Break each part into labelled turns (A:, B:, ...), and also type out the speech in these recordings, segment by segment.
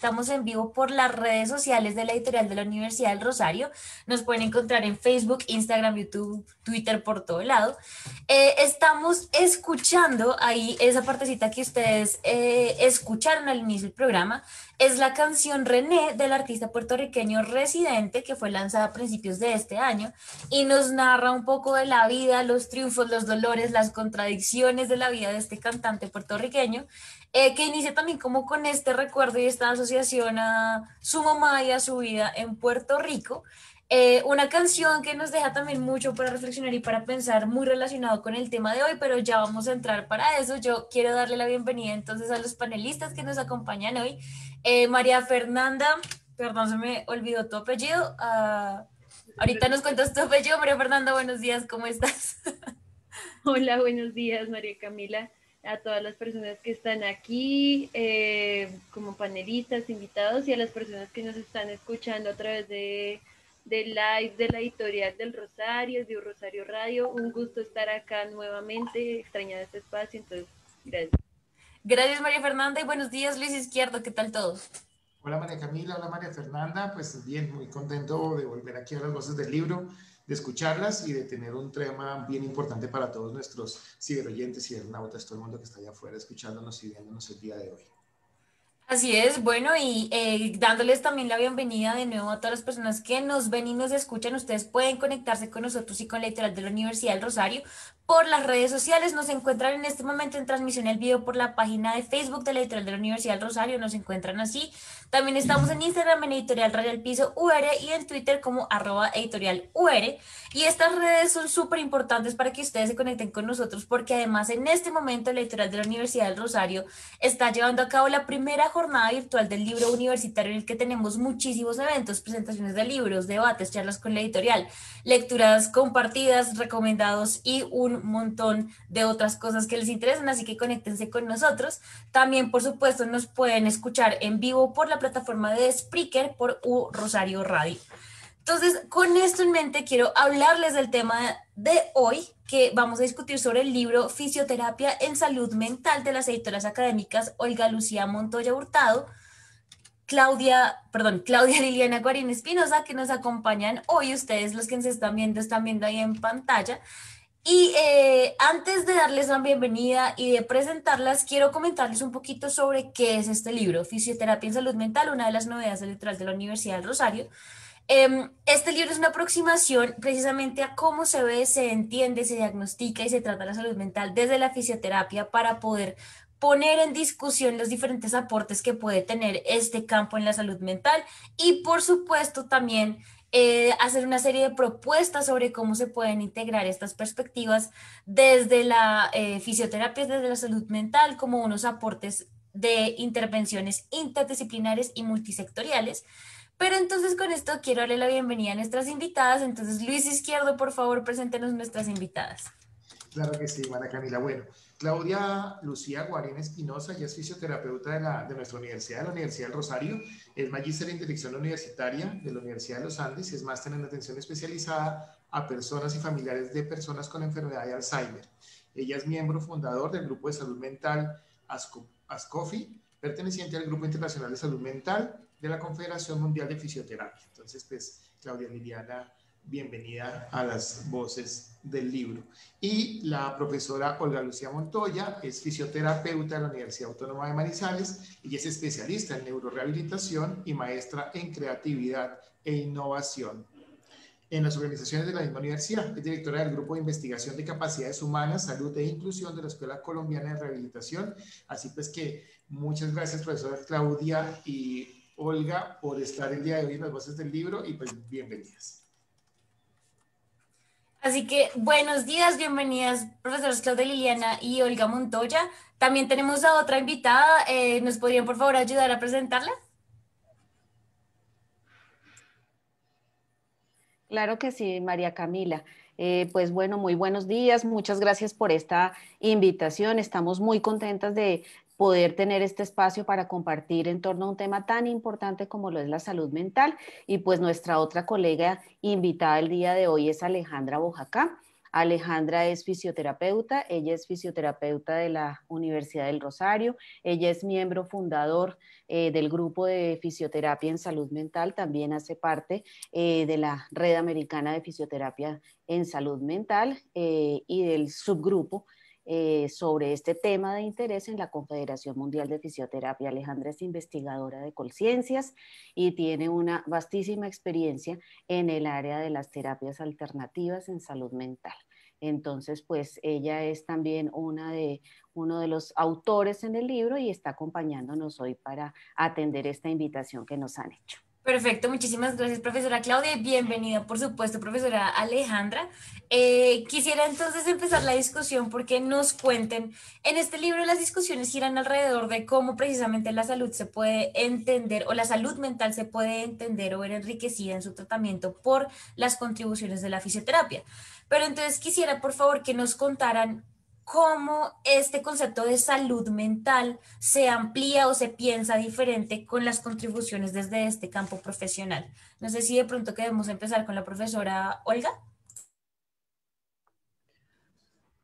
A: Estamos en vivo por las redes sociales de la editorial de la Universidad del Rosario. Nos pueden encontrar en Facebook, Instagram, YouTube, Twitter, por todo lado. Estamos escuchando ahí esa partecita que ustedes escucharon al inicio del programa. Es la canción René del artista puertorriqueño Residente, que fue lanzada a principios de este año y nos narra un poco de la vida, los triunfos, los dolores, las contradicciones de la vida de este cantante puertorriqueño, que inicia también como con este recuerdo y esta asociación a su mamá y a su vida en Puerto Rico. Una canción que nos deja también mucho para reflexionar y para pensar, muy relacionado con el tema de hoy, pero ya vamos a entrar para eso. Yo quiero darle la bienvenida entonces a los panelistas que nos acompañan hoy. María Fernanda, perdón, se me olvidó tu apellido.
B: No te
A: Ahorita nos
B: preocupes.
A: cuentas tu apellido. María Fernanda, buenos días, ¿cómo estás?
B: Hola, buenos días, María Camila, a todas las personas que están aquí como panelistas, invitados y a las personas que nos están escuchando a través de live de la editorial del Rosario, de Rosario Radio. Un gusto estar acá nuevamente, extrañar este espacio, entonces, gracias.
A: Gracias, María Fernanda, y buenos días, Luis Izquierdo, ¿qué tal todo?
C: Hola María Camila, hola María Fernanda, pues bien, muy contento de volver aquí a las voces del libro, de escucharlas y de tener un tema bien importante para todos nuestros ciberoyentes, cibernautas, todo el mundo que está allá afuera escuchándonos y viéndonos el día de hoy.
A: Así es, bueno, y dándoles también la bienvenida de nuevo a todas las personas que nos ven y nos escuchan. Ustedes pueden conectarse con nosotros y con la editorial de la Universidad del Rosario por las redes sociales. Nos encuentran en este momento en transmisión el video por la página de Facebook de la editorial de la Universidad del Rosario. Nos encuentran así. También estamos en Instagram en editorial Rayal Piso UR y en Twitter como @editorial UR. Y estas redes son súper importantes para que ustedes se conecten con nosotros porque además en este momento la editorial de la Universidad del Rosario está llevando a cabo la primera jornada virtual del libro universitario en el que tenemos muchísimos eventos, presentaciones de libros, debates, charlas con la editorial, lecturas compartidas, recomendados y un montón de otras cosas que les interesan, así que conéctense con nosotros. También, por supuesto, nos pueden escuchar en vivo por la plataforma de Spreaker por U Rosario Radio. Entonces, con esto en mente, quiero hablarles del tema de hoy, que vamos a discutir sobre el libro Fisioterapia en Salud Mental de las editoras académicas Olga Lucía Montoya Hurtado, Claudia Liliana Guarín Espinosa, que nos acompañan hoy. Ustedes, los que nos están viendo ahí en pantalla. Y antes de darles la bienvenida y de presentarlas, quiero comentarles un poquito sobre qué es este libro, Fisioterapia en Salud Mental, una de las novedades detrás de la Universidad del Rosario. Este libro es una aproximación precisamente a cómo se ve, se entiende, se diagnostica y se trata la salud mental desde la fisioterapia para poder poner en discusión los diferentes aportes que puede tener este campo en la salud mental y por supuesto también hacer una serie de propuestas sobre cómo se pueden integrar estas perspectivas desde la fisioterapia, desde la salud mental, como unos aportes de intervenciones interdisciplinares y multisectoriales. Pero entonces con esto quiero darle la bienvenida a nuestras invitadas. Entonces, Luis Izquierdo, por favor, preséntenos nuestras invitadas.
C: Claro que sí, María Camila. Bueno, Claudia Lucía Guarín Espinosa, ella es fisioterapeuta de nuestra universidad, de la Universidad del Rosario, es magíster en dirección universitaria de la Universidad de los Andes y es máster en atención especializada a personas y familiares de personas con enfermedad de Alzheimer. Ella es miembro fundador del Grupo de Salud Mental ASCOFI, perteneciente al Grupo Internacional de Salud Mental de la Confederación Mundial de Fisioterapia. Entonces, pues, Claudia Liliana, bienvenida a las voces del libro. Y la profesora Olga Lucía Montoya es fisioterapeuta de la Universidad Autónoma de Manizales y es especialista en neurorehabilitación y maestra en creatividad e innovación en las organizaciones de la misma universidad. Es directora del Grupo de Investigación de Capacidades Humanas, Salud e Inclusión de la Escuela Colombiana de Rehabilitación. Así pues que muchas gracias, profesora Claudia y Olga, por estar el día de hoy en las voces del libro y pues bienvenidas.
A: Así que buenos días, bienvenidas, profesores Claudia Liliana y Olga Montoya. También tenemos a otra invitada. ¿Nos podrían, por favor, ayudar a presentarla?
D: Claro que sí, María Camila. Pues bueno, muy buenos días. Muchas gracias por esta invitación. Estamos muy contentas de poder tener este espacio para compartir en torno a un tema tan importante como lo es la salud mental. Y pues nuestra otra colega invitada el día de hoy es Alejandra Bojacá. Alejandra es fisioterapeuta, ella es fisioterapeuta de la Universidad del Rosario, ella es miembro fundador del grupo de fisioterapia en salud mental, también hace parte de la Red Americana de Fisioterapia en Salud Mental y del subgrupo sobre este tema de interés en la Confederación Mundial de Fisioterapia. Alejandra es investigadora de Colciencias y tiene una vastísima experiencia en el área de las terapias alternativas en salud mental. Entonces, pues ella es también uno de los autores en el libro y está acompañándonos hoy para atender esta invitación que nos han hecho.
A: Perfecto, muchísimas gracias, profesora Claudia, y bienvenida, por supuesto, profesora Alejandra. Quisiera entonces empezar la discusión porque nos cuenten, en este libro las discusiones giran alrededor de cómo precisamente la salud se puede entender o la salud mental se puede entender o ver enriquecida en su tratamiento por las contribuciones de la fisioterapia. Pero entonces quisiera, por favor, que nos contaran cómo este concepto de salud mental se amplía o se piensa diferente con las contribuciones desde este campo profesional. No sé si de pronto queremos empezar con la profesora Olga.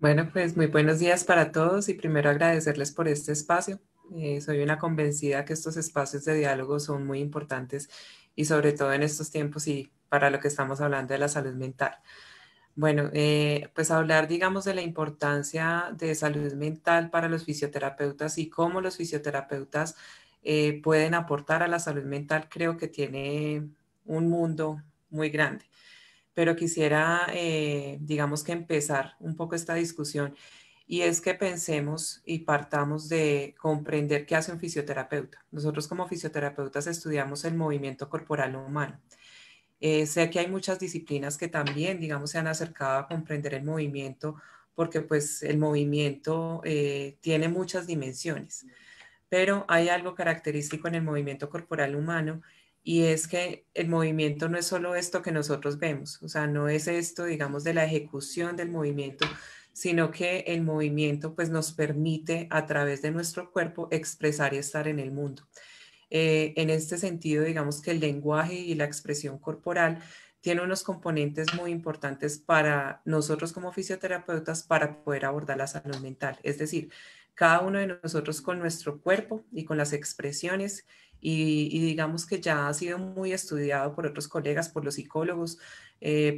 E: Bueno, pues muy buenos días para todos y primero agradecerles por este espacio. Soy una convencida que estos espacios de diálogo son muy importantes y sobre todo en estos tiempos y para lo que estamos hablando de la salud mental. Bueno, pues hablar, digamos, de la importancia de salud mental para los fisioterapeutas y cómo los fisioterapeutas pueden aportar a la salud mental, creo que tiene un mundo muy grande. Pero quisiera, digamos que empezar un poco esta discusión y es que pensemos y partamos de comprender qué hace un fisioterapeuta. Nosotros como fisioterapeutas estudiamos el movimiento corporal humano. Sé que hay muchas disciplinas que también, digamos, se han acercado a comprender el movimiento porque pues el movimiento tiene muchas dimensiones, pero hay algo característico en el movimiento corporal humano y es que el movimiento no es solo esto que nosotros vemos, o sea, no es esto, digamos, de la ejecución del movimiento, sino que el movimiento pues nos permite a través de nuestro cuerpo expresar y estar en el mundo. En este sentido, digamos que el lenguaje y la expresión corporal tiene unos componentes muy importantes para nosotros como fisioterapeutas para poder abordar la salud mental. Es decir, cada uno de nosotros con nuestro cuerpo y con las expresiones y digamos que ya ha sido muy estudiado por otros colegas, por los psicólogos,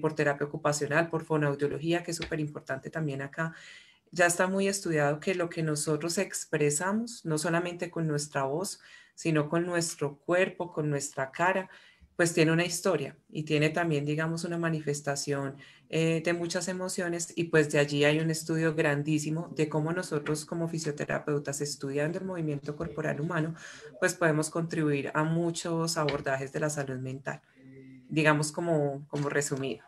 E: por terapia ocupacional, por fonoaudiología, que es súper importante también acá. Ya está muy estudiado que lo que nosotros expresamos, no solamente con nuestra voz, sino con nuestro cuerpo, con nuestra cara, pues tiene una historia y tiene también, digamos, una manifestación de muchas emociones y pues de allí hay un estudio grandísimo de cómo nosotros como fisioterapeutas estudiando el movimiento corporal humano, pues podemos contribuir a muchos abordajes de la salud mental, digamos como resumido.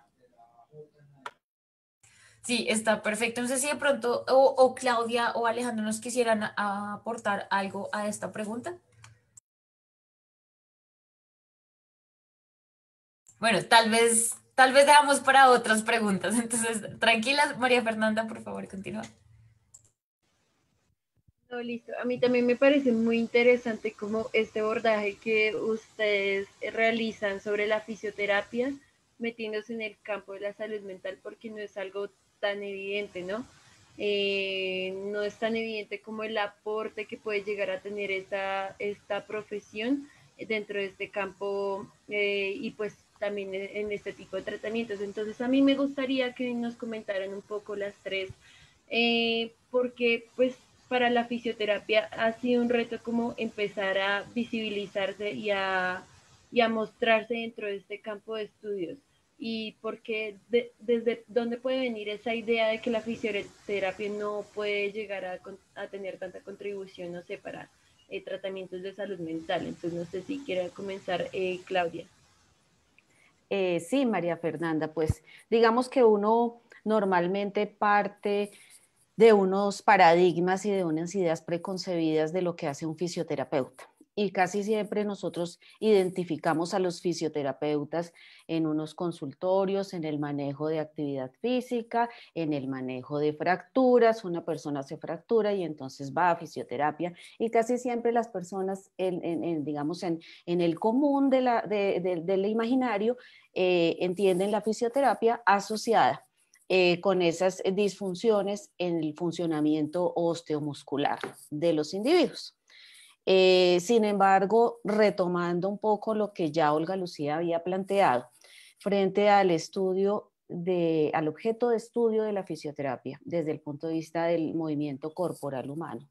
A: Sí, está perfecto. No sé si de pronto o Claudia o Alejandro nos quisieran aportar algo a esta pregunta. Bueno, tal vez dejamos para otras preguntas. Entonces, tranquilas, María Fernanda, por favor, continúa.
B: No, listo. A mí también me parece muy interesante como este abordaje que ustedes realizan sobre la fisioterapia, metiéndose en el campo de la salud mental, porque no es algo tan evidente, ¿no? No es tan evidente como el aporte que puede llegar a tener esta profesión dentro de este campo y pues también en este tipo de tratamientos. Entonces a mí me gustaría que nos comentaran un poco las tres, porque pues para la fisioterapia ha sido un reto como empezar a visibilizarse y a mostrarse dentro de este campo de estudios. Y porque desde dónde puede venir esa idea de que la fisioterapia no puede llegar a tener tanta contribución, no sé, para tratamientos de salud mental. Entonces, no sé si quiere comenzar, Claudia.
D: Sí, María Fernanda, pues digamos que uno normalmente parte de unos paradigmas y de unas ideas preconcebidas de lo que hace un fisioterapeuta. Y casi siempre nosotros identificamos a los fisioterapeutas en unos consultorios, en el manejo de actividad física, en el manejo de fracturas. Una persona se fractura y entonces va a fisioterapia y casi siempre las personas, digamos, en el común del imaginario, entienden la fisioterapia asociada con esas disfunciones en el funcionamiento osteomuscular de los individuos. Sin embargo, retomando un poco lo que ya Olga Lucía había planteado, frente al al objeto de estudio de la fisioterapia desde el punto de vista del movimiento corporal humano,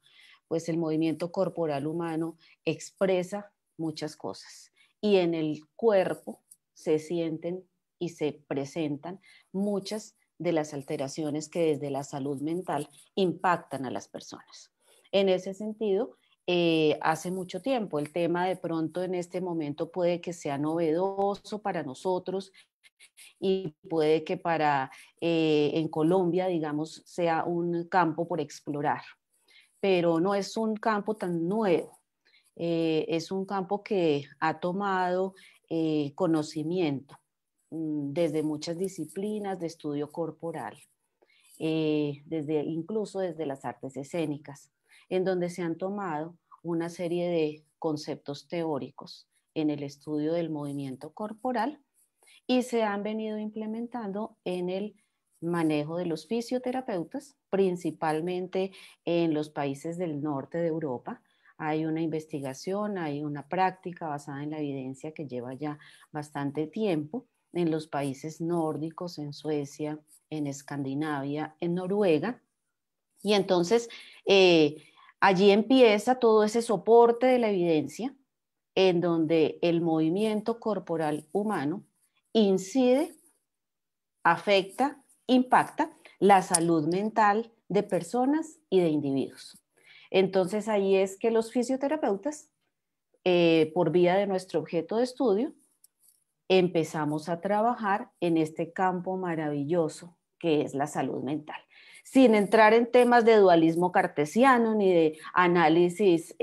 D: pues el movimiento corporal humano expresa muchas cosas y en el cuerpo se sienten y se presentan muchas de las alteraciones que desde la salud mental impactan a las personas. En ese sentido, hace mucho tiempo, el tema de pronto en este momento puede que sea novedoso para nosotros y puede que en Colombia, digamos, sea un campo por explorar, pero no es un campo tan nuevo. Es un campo que ha tomado conocimiento desde muchas disciplinas de estudio corporal, incluso desde las artes escénicas, en donde se han tomado una serie de conceptos teóricos en el estudio del movimiento corporal y se han venido implementando en el manejo de los fisioterapeutas, principalmente en los países del norte de Europa. Hay una investigación, hay una práctica basada en la evidencia que lleva ya bastante tiempo en los países nórdicos, en Suecia, en Escandinavia, en Noruega. Y entonces allí empieza todo ese soporte de la evidencia en donde el movimiento corporal humano incide, afecta, impacta la salud mental de personas y de individuos. Entonces ahí es que los fisioterapeutas, por vía de nuestro objeto de estudio, empezamos a trabajar en este campo maravilloso que es la salud mental, sin entrar en temas de dualismo cartesiano, ni de análisis,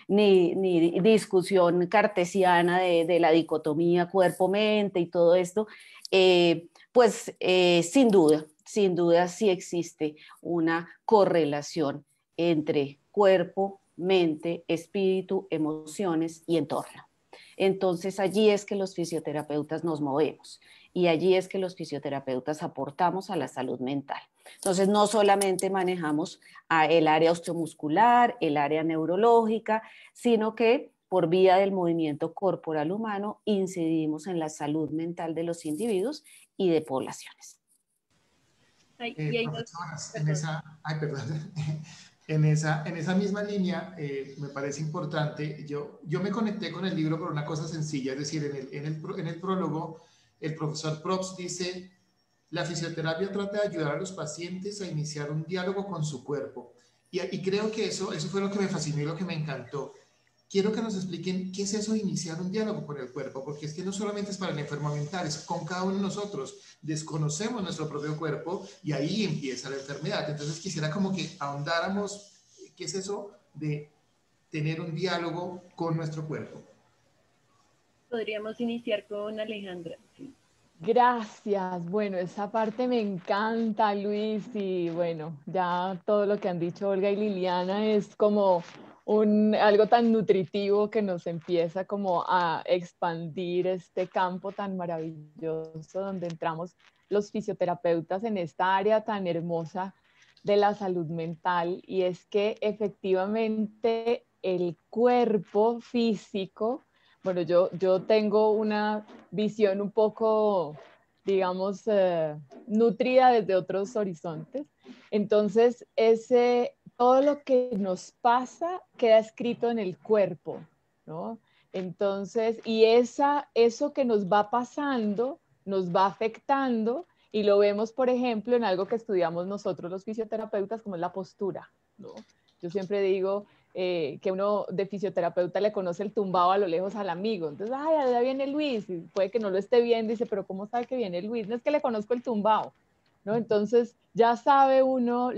D: ni discusión cartesiana de la dicotomía cuerpo-mente y todo esto, sin duda sí existe una correlación entre cuerpo, mente, espíritu, emociones y entorno. Entonces allí es que los fisioterapeutas nos movemos y allí es que los fisioterapeutas aportamos a la salud mental. Entonces no solamente manejamos el área osteomuscular, el área neurológica, sino que por vía del movimiento corporal humano incidimos en la salud mental de los individuos y de poblaciones.
C: Profesoras, en esa misma línea, me parece importante, yo me conecté con el libro por una cosa sencilla, es decir, en el prólogo, el profesor Probst dice, la fisioterapia trata de ayudar a los pacientes a iniciar un diálogo con su cuerpo. Y creo que eso fue lo que me fascinó y lo que me encantó. Quiero que nos expliquen qué es eso de iniciar un diálogo con el cuerpo, porque es que no solamente es para el enfermo mental, es con cada uno de nosotros. Desconocemos nuestro propio cuerpo y ahí empieza la enfermedad. Entonces quisiera como que ahondáramos qué es eso de tener un diálogo con nuestro cuerpo.
B: Podríamos iniciar con Alejandra. Sí.
F: Gracias. Bueno, esa parte me encanta, Luis, y bueno, ya todo lo que han dicho Olga y Liliana es como algo tan nutritivo que nos empieza como a expandir este campo tan maravilloso donde entramos los fisioterapeutas en esta área tan hermosa de la salud mental, y es que efectivamente el cuerpo físico, bueno, yo tengo una visión un poco, digamos, nutrida desde otros horizontes. Entonces, todo lo que nos pasa queda escrito en el cuerpo, ¿no? Entonces, y eso que nos va pasando, nos va afectando, y lo vemos, por ejemplo, en algo que estudiamos nosotros los fisioterapeutas, como es la postura, ¿no? Yo siempre digo que uno de fisioterapeuta le conoce el tumbado a lo lejos al amigo. Entonces, ay, allá viene Luis, y puede que no lo esté viendo, dice, pero ¿cómo sabe que viene Luis? No es que le conozco el tumbado, ¿no? Entonces, ya sabe uno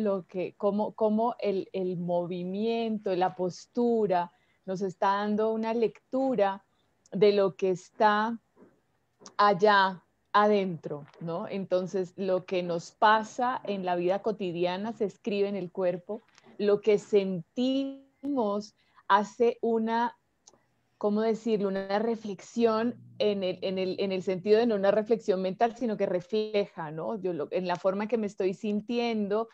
F: cómo el movimiento, la postura, nos está dando una lectura de lo que está allá adentro, ¿no? Entonces, lo que nos pasa en la vida cotidiana se escribe en el cuerpo, lo que sentimos hace ¿cómo decirlo? Una reflexión en el sentido de no una reflexión mental, sino que refleja, ¿no? En la forma que me estoy sintiendo,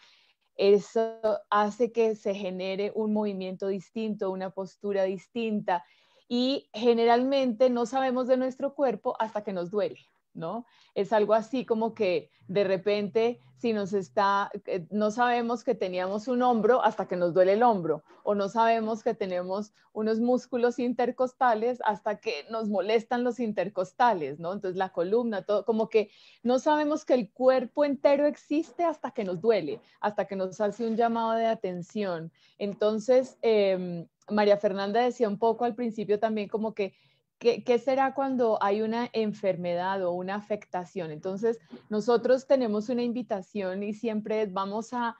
F: eso hace que se genere un movimiento distinto, una postura distinta. Y generalmente no sabemos de nuestro cuerpo hasta que nos duele, ¿no? Es algo así como que de repente, si nos está, no sabemos que teníamos un hombro hasta que nos duele el hombro, o no sabemos que tenemos unos músculos intercostales hasta que nos molestan los intercostales, ¿no? Entonces la columna, todo, como que no sabemos que el cuerpo entero existe hasta que nos duele, hasta que nos hace un llamado de atención. Entonces, María Fernanda decía un poco al principio también como que ¿qué será cuando hay una enfermedad o una afectación? Entonces, nosotros tenemos una invitación y siempre vamos a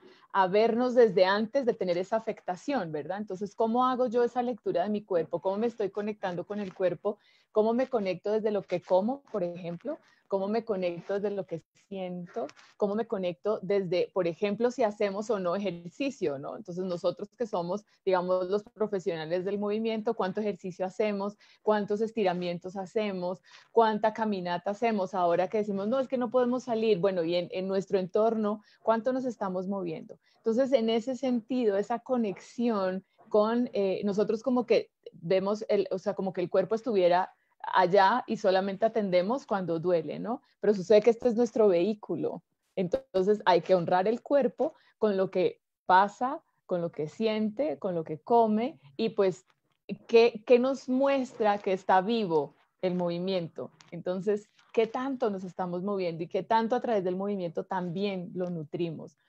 F: vernos desde antes de tener esa afectación, ¿verdad? Entonces, ¿cómo hago yo esa lectura de mi cuerpo? ¿Cómo me estoy conectando con el cuerpo? ¿Cómo me conecto desde lo que como, por ejemplo? ¿Cómo me conecto desde lo que siento? ¿Cómo me conecto desde, por ejemplo, si hacemos o no ejercicio, ¿no? Entonces, nosotros que somos, digamos, los profesionales del movimiento, ¿cuánto ejercicio hacemos? ¿Cuántos estiramientos hacemos? ¿Cuánta caminata hacemos? Ahora que decimos, no, es que no podemos salir. Bueno, y en nuestro entorno, ¿cuánto nos estamos moviendo? Entonces, en ese sentido, esa conexión con nosotros como que vemos, o sea, como que el cuerpo estuviera allá y solamente atendemos cuando duele, ¿no? Pero sucede que este es nuestro vehículo. Entonces hay que honrar el cuerpo con lo que pasa, con lo que siente, con lo que come y pues ¿qué nos muestra que está vivo el movimiento? Entonces, ¿qué tanto nos estamos moviendo y qué tanto a través del movimiento también lo nutrimos?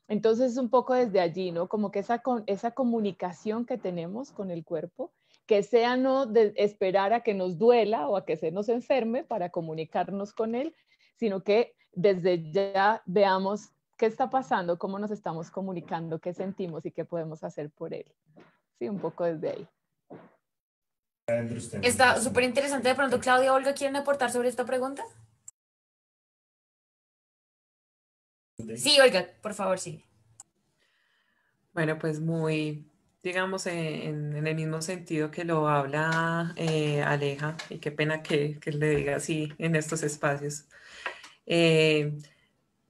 F: Entonces, un poco desde allí, ¿no? Como que esa comunicación que tenemos con el cuerpo, que sea no de esperar a que nos duela o a que se nos enferme para comunicarnos con él, sino que desde ya veamos qué está pasando, cómo nos estamos comunicando, qué sentimos y qué podemos hacer por él. Sí, un poco desde ahí.
A: Está súper interesante. De pronto, Claudia, Olga, ¿quieren aportar sobre esta pregunta? Sí, Olga, por favor, sí.
E: Bueno, pues muy, digamos, en el mismo sentido que lo habla Aleja, y qué pena que le diga así en estos espacios.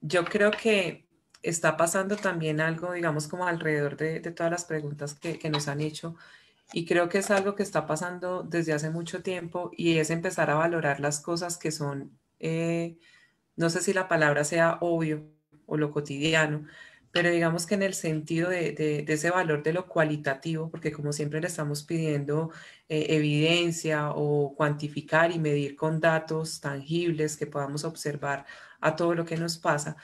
E: Yo creo que está pasando también algo, digamos, como alrededor de todas las preguntas que nos han hecho, y creo que es algo que está pasando desde hace mucho tiempo, y es empezar a valorar las cosas que son, no sé si la palabra sea obvio o lo cotidiano, pero digamos que en el sentido de ese valor de lo cualitativo, porque como siempre le estamos pidiendo evidencia o cuantificar y medir con datos tangibles que podamos observar a todo lo que nos pasa,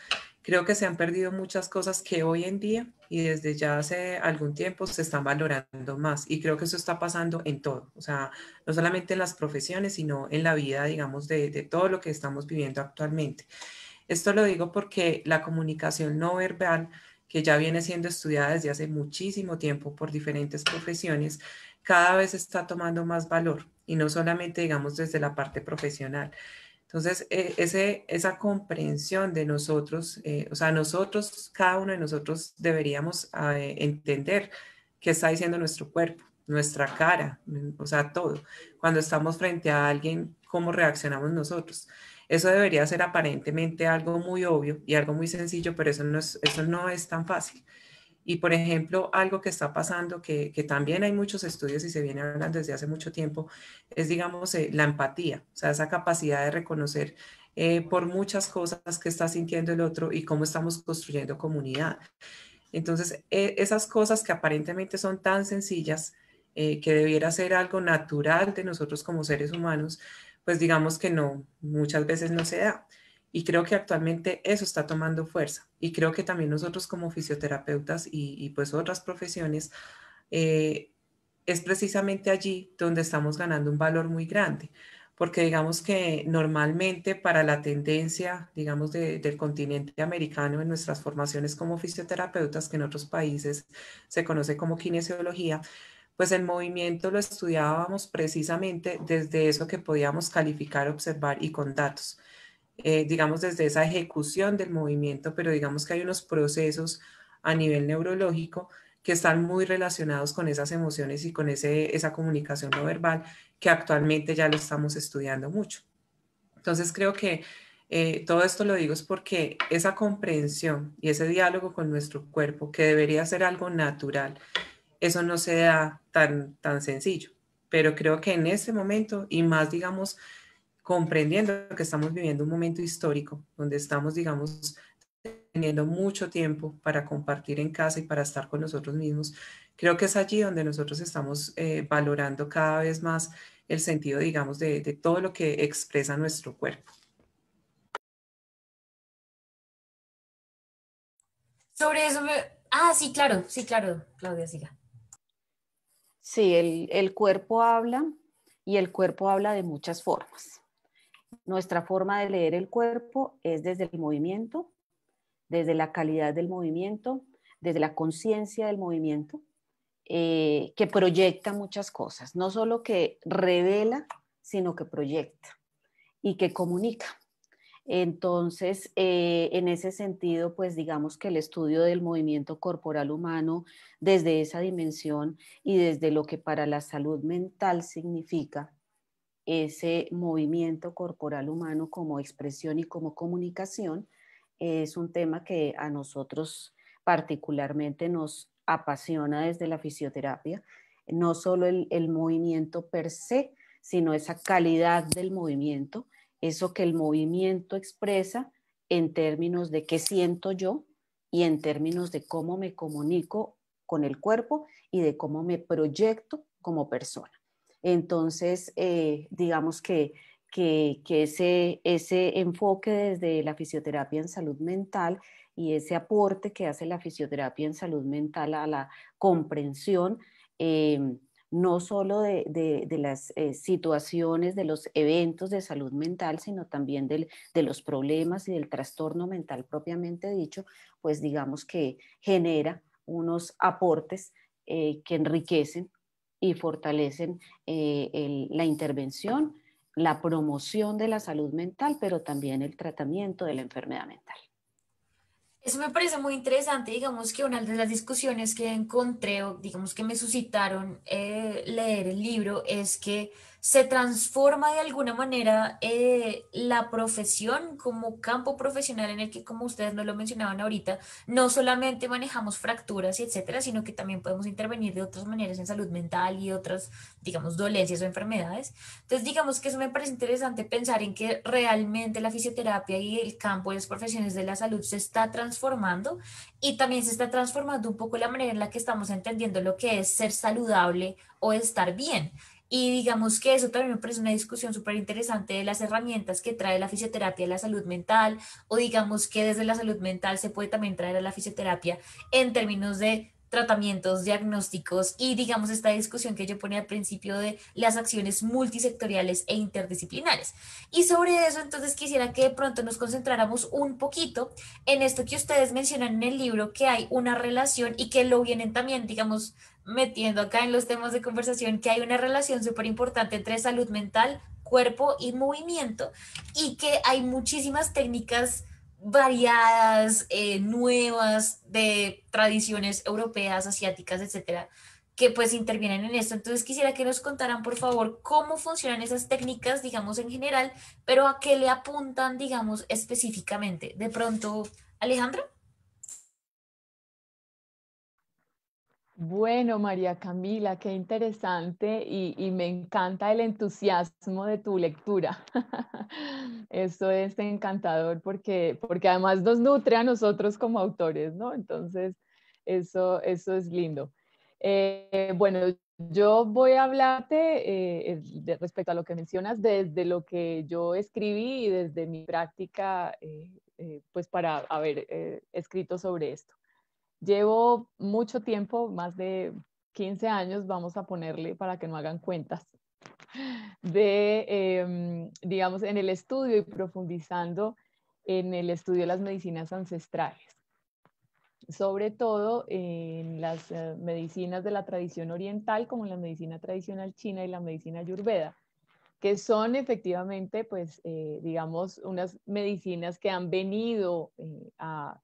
E: creo que se han perdido muchas cosas que hoy en día y desde ya hace algún tiempo se están valorando más. Y creo que eso está pasando en todo, o sea, no solamente en las profesiones, sino en la vida, digamos, de todo lo que estamos viviendo actualmente. Esto lo digo porque la comunicación no verbal, que ya viene siendo estudiada desde hace muchísimo tiempo por diferentes profesiones, cada vez está tomando más valor y no solamente, digamos, desde la parte profesional. Entonces, esa comprensión de nosotros, o sea, nosotros, cada uno de nosotros deberíamos entender qué está diciendo nuestro cuerpo, nuestra cara, o sea, todo. Cuando estamos frente a alguien, cómo reaccionamos nosotros. Eso debería ser aparentemente algo muy obvio y algo muy sencillo, pero eso no es tan fácil. Y por ejemplo, algo que está pasando, que también hay muchos estudios y se viene hablando desde hace mucho tiempo, es, digamos, la empatía, o sea, esa capacidad de reconocer por muchas cosas que está sintiendo el otro y cómo estamos construyendo comunidad. Entonces, esas cosas que aparentemente son tan sencillas, que debiera ser algo natural de nosotros como seres humanos, pues digamos que no, muchas veces no se da. Y creo que actualmente eso está tomando fuerza. Y creo que también nosotros como fisioterapeutas y pues otras profesiones, eh, es precisamente allí donde estamos ganando un valor muy grande. Porque digamos que normalmente para la tendencia, digamos, del continente americano en nuestras formaciones como fisioterapeutas, que en otros países se conoce como kinesiología, pues el movimiento lo estudiábamos precisamente desde eso que podíamos calificar, observar y con datos. Digamos desde esa ejecución del movimiento, pero digamos que hay unos procesos a nivel neurológico que están muy relacionados con esas emociones y con esa comunicación no verbal, que actualmente ya lo estamos estudiando mucho. Entonces creo que todo esto lo digo es porque esa comprensión y ese diálogo con nuestro cuerpo, que debería ser algo natural, eso no se da tan sencillo. Pero creo que en este momento, y más, digamos, comprendiendo que estamos viviendo un momento histórico, donde estamos, digamos, teniendo mucho tiempo para compartir en casa y para estar con nosotros mismos, creo que es allí donde nosotros estamos valorando cada vez más el sentido, digamos, de todo lo que expresa nuestro cuerpo.
A: Sobre eso sí, claro, Claudia, siga.
D: Sí, el cuerpo habla y el cuerpo habla de muchas formas. Nuestra forma de leer el cuerpo es desde el movimiento, desde la calidad del movimiento, desde la conciencia del movimiento, que proyecta muchas cosas, no solo que revela, sino que proyecta y que comunica. Entonces, en ese sentido, pues digamos que el estudio del movimiento corporal humano desde esa dimensión y desde lo que para la salud mental significa ese movimiento corporal humano como expresión y como comunicación, es un tema que a nosotros particularmente nos apasiona desde la fisioterapia, no solo el movimiento per se, sino esa calidad del movimiento, eso que el movimiento expresa en términos de qué siento yo y en términos de cómo me comunico con el cuerpo y de cómo me proyecto como persona. Entonces, digamos que ese enfoque desde la fisioterapia en salud mental y ese aporte que hace la fisioterapia en salud mental a la comprensión, no solo de las situaciones, de los eventos de salud mental, sino también de los problemas y del trastorno mental propiamente dicho, pues digamos que genera unos aportes que enriquecen y fortalecen la intervención, la promoción de la salud mental, pero también el tratamiento de la enfermedad mental.
A: Eso me parece muy interesante, digamos que una de las discusiones que encontré, o digamos que me suscitaron leer el libro, es que se transforma de alguna manera la profesión como campo profesional en el que, como ustedes nos lo mencionaban ahorita, no solamente manejamos fracturas y etcétera, sino que también podemos intervenir de otras maneras en salud mental y otras, digamos, dolencias o enfermedades. Entonces, digamos que eso me parece interesante pensar en que realmente la fisioterapia y el campo de las profesiones de la salud se está transformando y también se está transformando un poco la manera en la que estamos entendiendo lo que es ser saludable o estar bien. Y digamos que eso también me parece una discusión súper interesante de las herramientas que trae la fisioterapia a la salud mental, o digamos que desde la salud mental se puede también traer a la fisioterapia en términos de tratamientos, diagnósticos y digamos esta discusión que yo ponía al principio de las acciones multisectoriales e interdisciplinares. Y sobre eso entonces quisiera que de pronto nos concentráramos un poquito en esto que ustedes mencionan en el libro, que hay una relación y que lo vienen también, digamos, metiendo acá en los temas de conversación, que hay una relación súper importante entre salud mental, cuerpo y movimiento y que hay muchísimas técnicas variadas, nuevas, de tradiciones europeas, asiáticas, etcétera, que pues intervienen en esto. Entonces quisiera que nos contaran, por favor, cómo funcionan esas técnicas, digamos, en general, pero a qué le apuntan, digamos, específicamente. De pronto, Alejandra.
F: Bueno, María Camila, qué interesante y me encanta el entusiasmo de tu lectura. Eso es encantador porque además nos nutre a nosotros como autores, ¿no? Entonces, eso es lindo. Bueno, yo voy a hablarte respecto a lo que mencionas desde lo que yo escribí y desde mi práctica, pues para haber escrito sobre esto. Llevo mucho tiempo, más de 15 años, vamos a ponerle para que no hagan cuentas, digamos, en el estudio y profundizando en el estudio de las medicinas ancestrales, sobre todo en las medicinas de la tradición oriental, como la medicina tradicional china y la medicina ayurveda, que son efectivamente, pues, digamos, unas medicinas que han venido a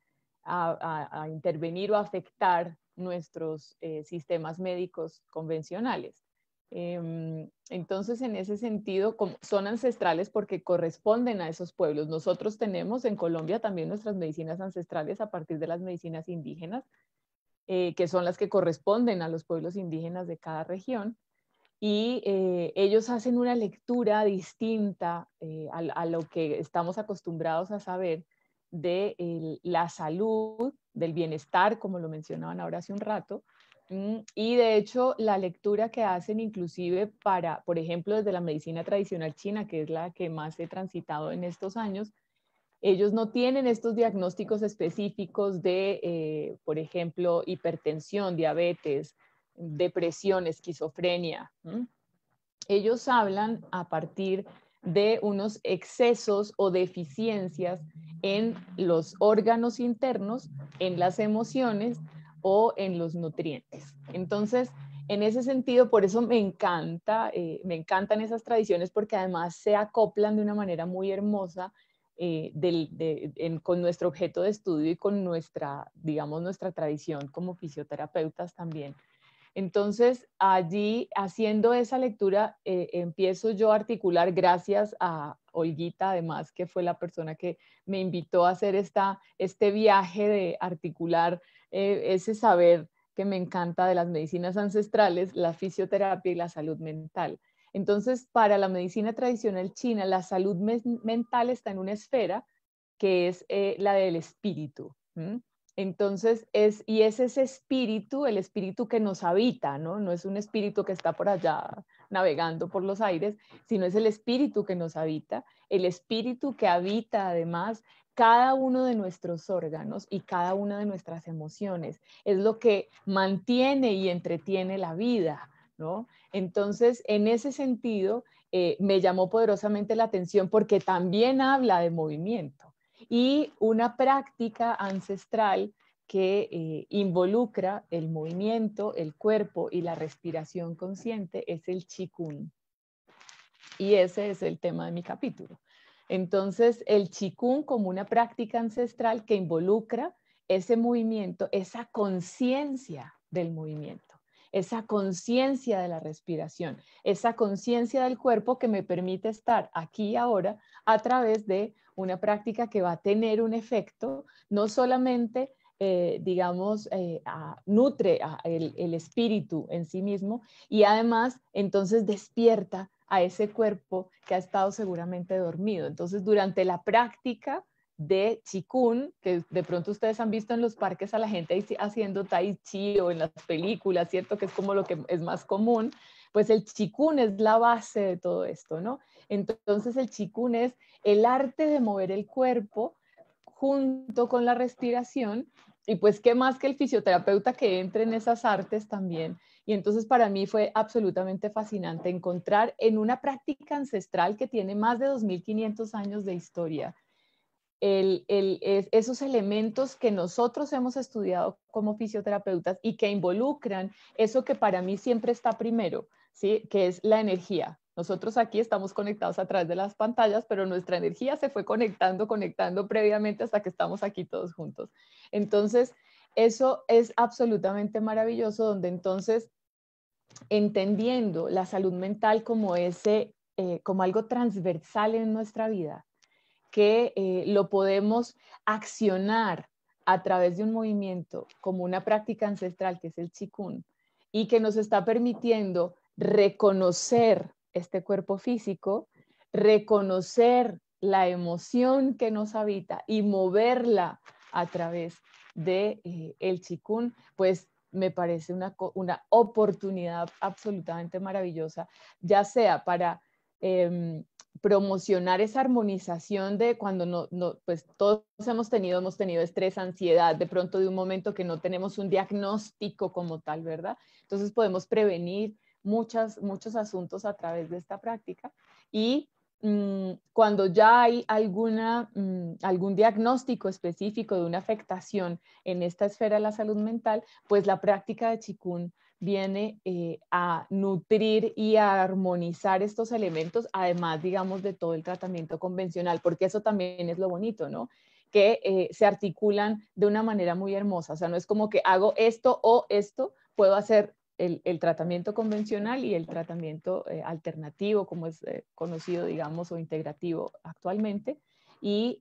F: intervenir o afectar nuestros sistemas médicos convencionales. Entonces, en ese sentido, son ancestrales porque corresponden a esos pueblos. Nosotros tenemos en Colombia también nuestras medicinas ancestrales a partir de las medicinas indígenas, que son las que corresponden a los pueblos indígenas de cada región. Y ellos hacen una lectura distinta a lo que estamos acostumbrados a saber de la salud, del bienestar, como lo mencionaban ahora hace un rato. Y de hecho, la lectura que hacen inclusive para, por ejemplo, desde la medicina tradicional china, que es la que más he transitado en estos años, ellos no tienen estos diagnósticos específicos de, por ejemplo, hipertensión, diabetes, depresión, esquizofrenia. Ellos hablan a partir de unos excesos o deficiencias en los órganos internos, en las emociones o en los nutrientes. Entonces, en ese sentido, por eso me encantan esas tradiciones porque además se acoplan de una manera muy hermosa con nuestro objeto de estudio y con nuestra, digamos, nuestra tradición como fisioterapeutas también. Entonces, allí haciendo esa lectura, empiezo yo a articular, gracias a Olguita, además, que fue la persona que me invitó a hacer este viaje de articular ese saber que me encanta de las medicinas ancestrales, la fisioterapia y la salud mental. Entonces, para la medicina tradicional china, la salud mental está en una esfera que es la del espíritu. Entonces, es ese espíritu, el espíritu que nos habita, ¿no? No es un espíritu que está por allá navegando por los aires, sino es el espíritu que nos habita, el espíritu que habita además cada uno de nuestros órganos y cada una de nuestras emociones. Es lo que mantiene y entretiene la vida, ¿no? Entonces, en ese sentido, me llamó poderosamente la atención porque también habla de movimiento. Y una práctica ancestral que involucra el movimiento, el cuerpo y la respiración consciente es el Qigong. Y ese es el tema de mi capítulo. Entonces, el Qigong como una práctica ancestral que involucra ese movimiento, esa conciencia del movimiento, esa conciencia de la respiración, esa conciencia del cuerpo que me permite estar aquí y ahora a través de una práctica que va a tener un efecto, no solamente, digamos, nutre el espíritu en sí mismo y además entonces despierta a ese cuerpo que ha estado seguramente dormido. Entonces, durante la práctica de Qigong, que de pronto ustedes han visto en los parques a la gente haciendo Tai Chi o en las películas, ¿cierto? Que es como lo que es más común, pues el Qigong es la base de todo esto, ¿no? Entonces el Qigong es el arte de mover el cuerpo junto con la respiración y pues qué más que el fisioterapeuta que entre en esas artes también. Y entonces para mí fue absolutamente fascinante encontrar en una práctica ancestral que tiene más de 2500 años de historia, esos elementos que nosotros hemos estudiado como fisioterapeutas y que involucran eso que para mí siempre está primero, ¿sí? Que es la energía. Nosotros aquí estamos conectados a través de las pantallas, pero nuestra energía se fue conectando previamente hasta que estamos aquí todos juntos. Entonces, eso es absolutamente maravilloso, donde entonces, entendiendo la salud mental como como algo transversal en nuestra vida, que lo podemos accionar a través de un movimiento como una práctica ancestral que es el Qigong y que nos está permitiendo reconocer este cuerpo físico, reconocer la emoción que nos habita y moverla a través de el Qigong, pues me parece una oportunidad absolutamente maravillosa, ya sea para promocionar esa armonización de cuando pues todos hemos tenido estrés, ansiedad, de pronto de un momento que no tenemos un diagnóstico como tal, ¿verdad? Entonces podemos prevenir muchos asuntos a través de esta práctica y cuando ya hay algún diagnóstico específico de una afectación en esta esfera de la salud mental, pues la práctica de Qigong viene a nutrir y a armonizar estos elementos, además, digamos, de todo el tratamiento convencional, porque eso también es lo bonito, ¿no? que se articulan de una manera muy hermosa. O sea, no es como que hago esto o esto, puedo hacer el tratamiento convencional y el tratamiento alternativo, como es conocido, digamos, o integrativo actualmente, y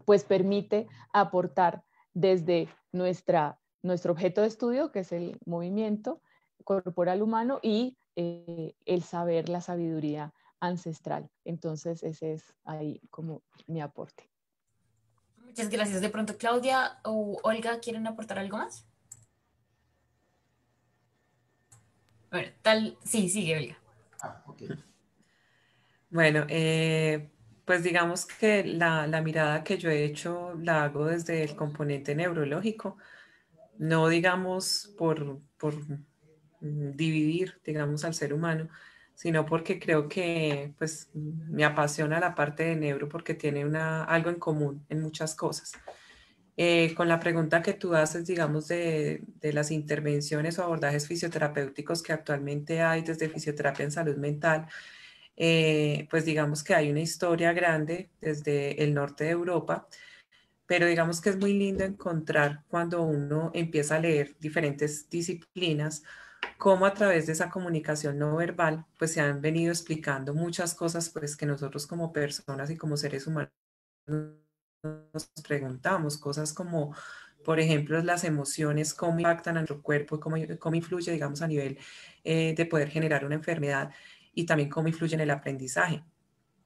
F: pues permite aportar desde nuestro objeto de estudio, que es el movimiento corporal humano, y el saber, la sabiduría ancestral. Entonces, ese es ahí como mi aporte.
A: Muchas gracias. De pronto, Claudia o Olga, ¿quieren aportar algo más? Bueno, tal, sí, sigue, Olga.
C: Ah, ok.
E: Bueno, pues digamos que la mirada que yo he hecho la hago desde el componente neurológico, no digamos por dividir, digamos, al ser humano, sino porque creo que pues me apasiona la parte de neuro porque tiene algo en común en muchas cosas. Con la pregunta que tú haces, digamos, de las intervenciones o abordajes fisioterapéuticos que actualmente hay desde fisioterapia en salud mental, pues digamos que hay una historia grande desde el norte de Europa, pero digamos que es muy lindo encontrar cuando uno empieza a leer diferentes disciplinas, cómo a través de esa comunicación no verbal, pues se han venido explicando muchas cosas, pues que nosotros como personas y como seres humanos nos preguntamos, cosas como, por ejemplo, las emociones, cómo impactan a nuestro cuerpo, cómo influye, digamos, a nivel de poder generar una enfermedad y también cómo influye en el aprendizaje.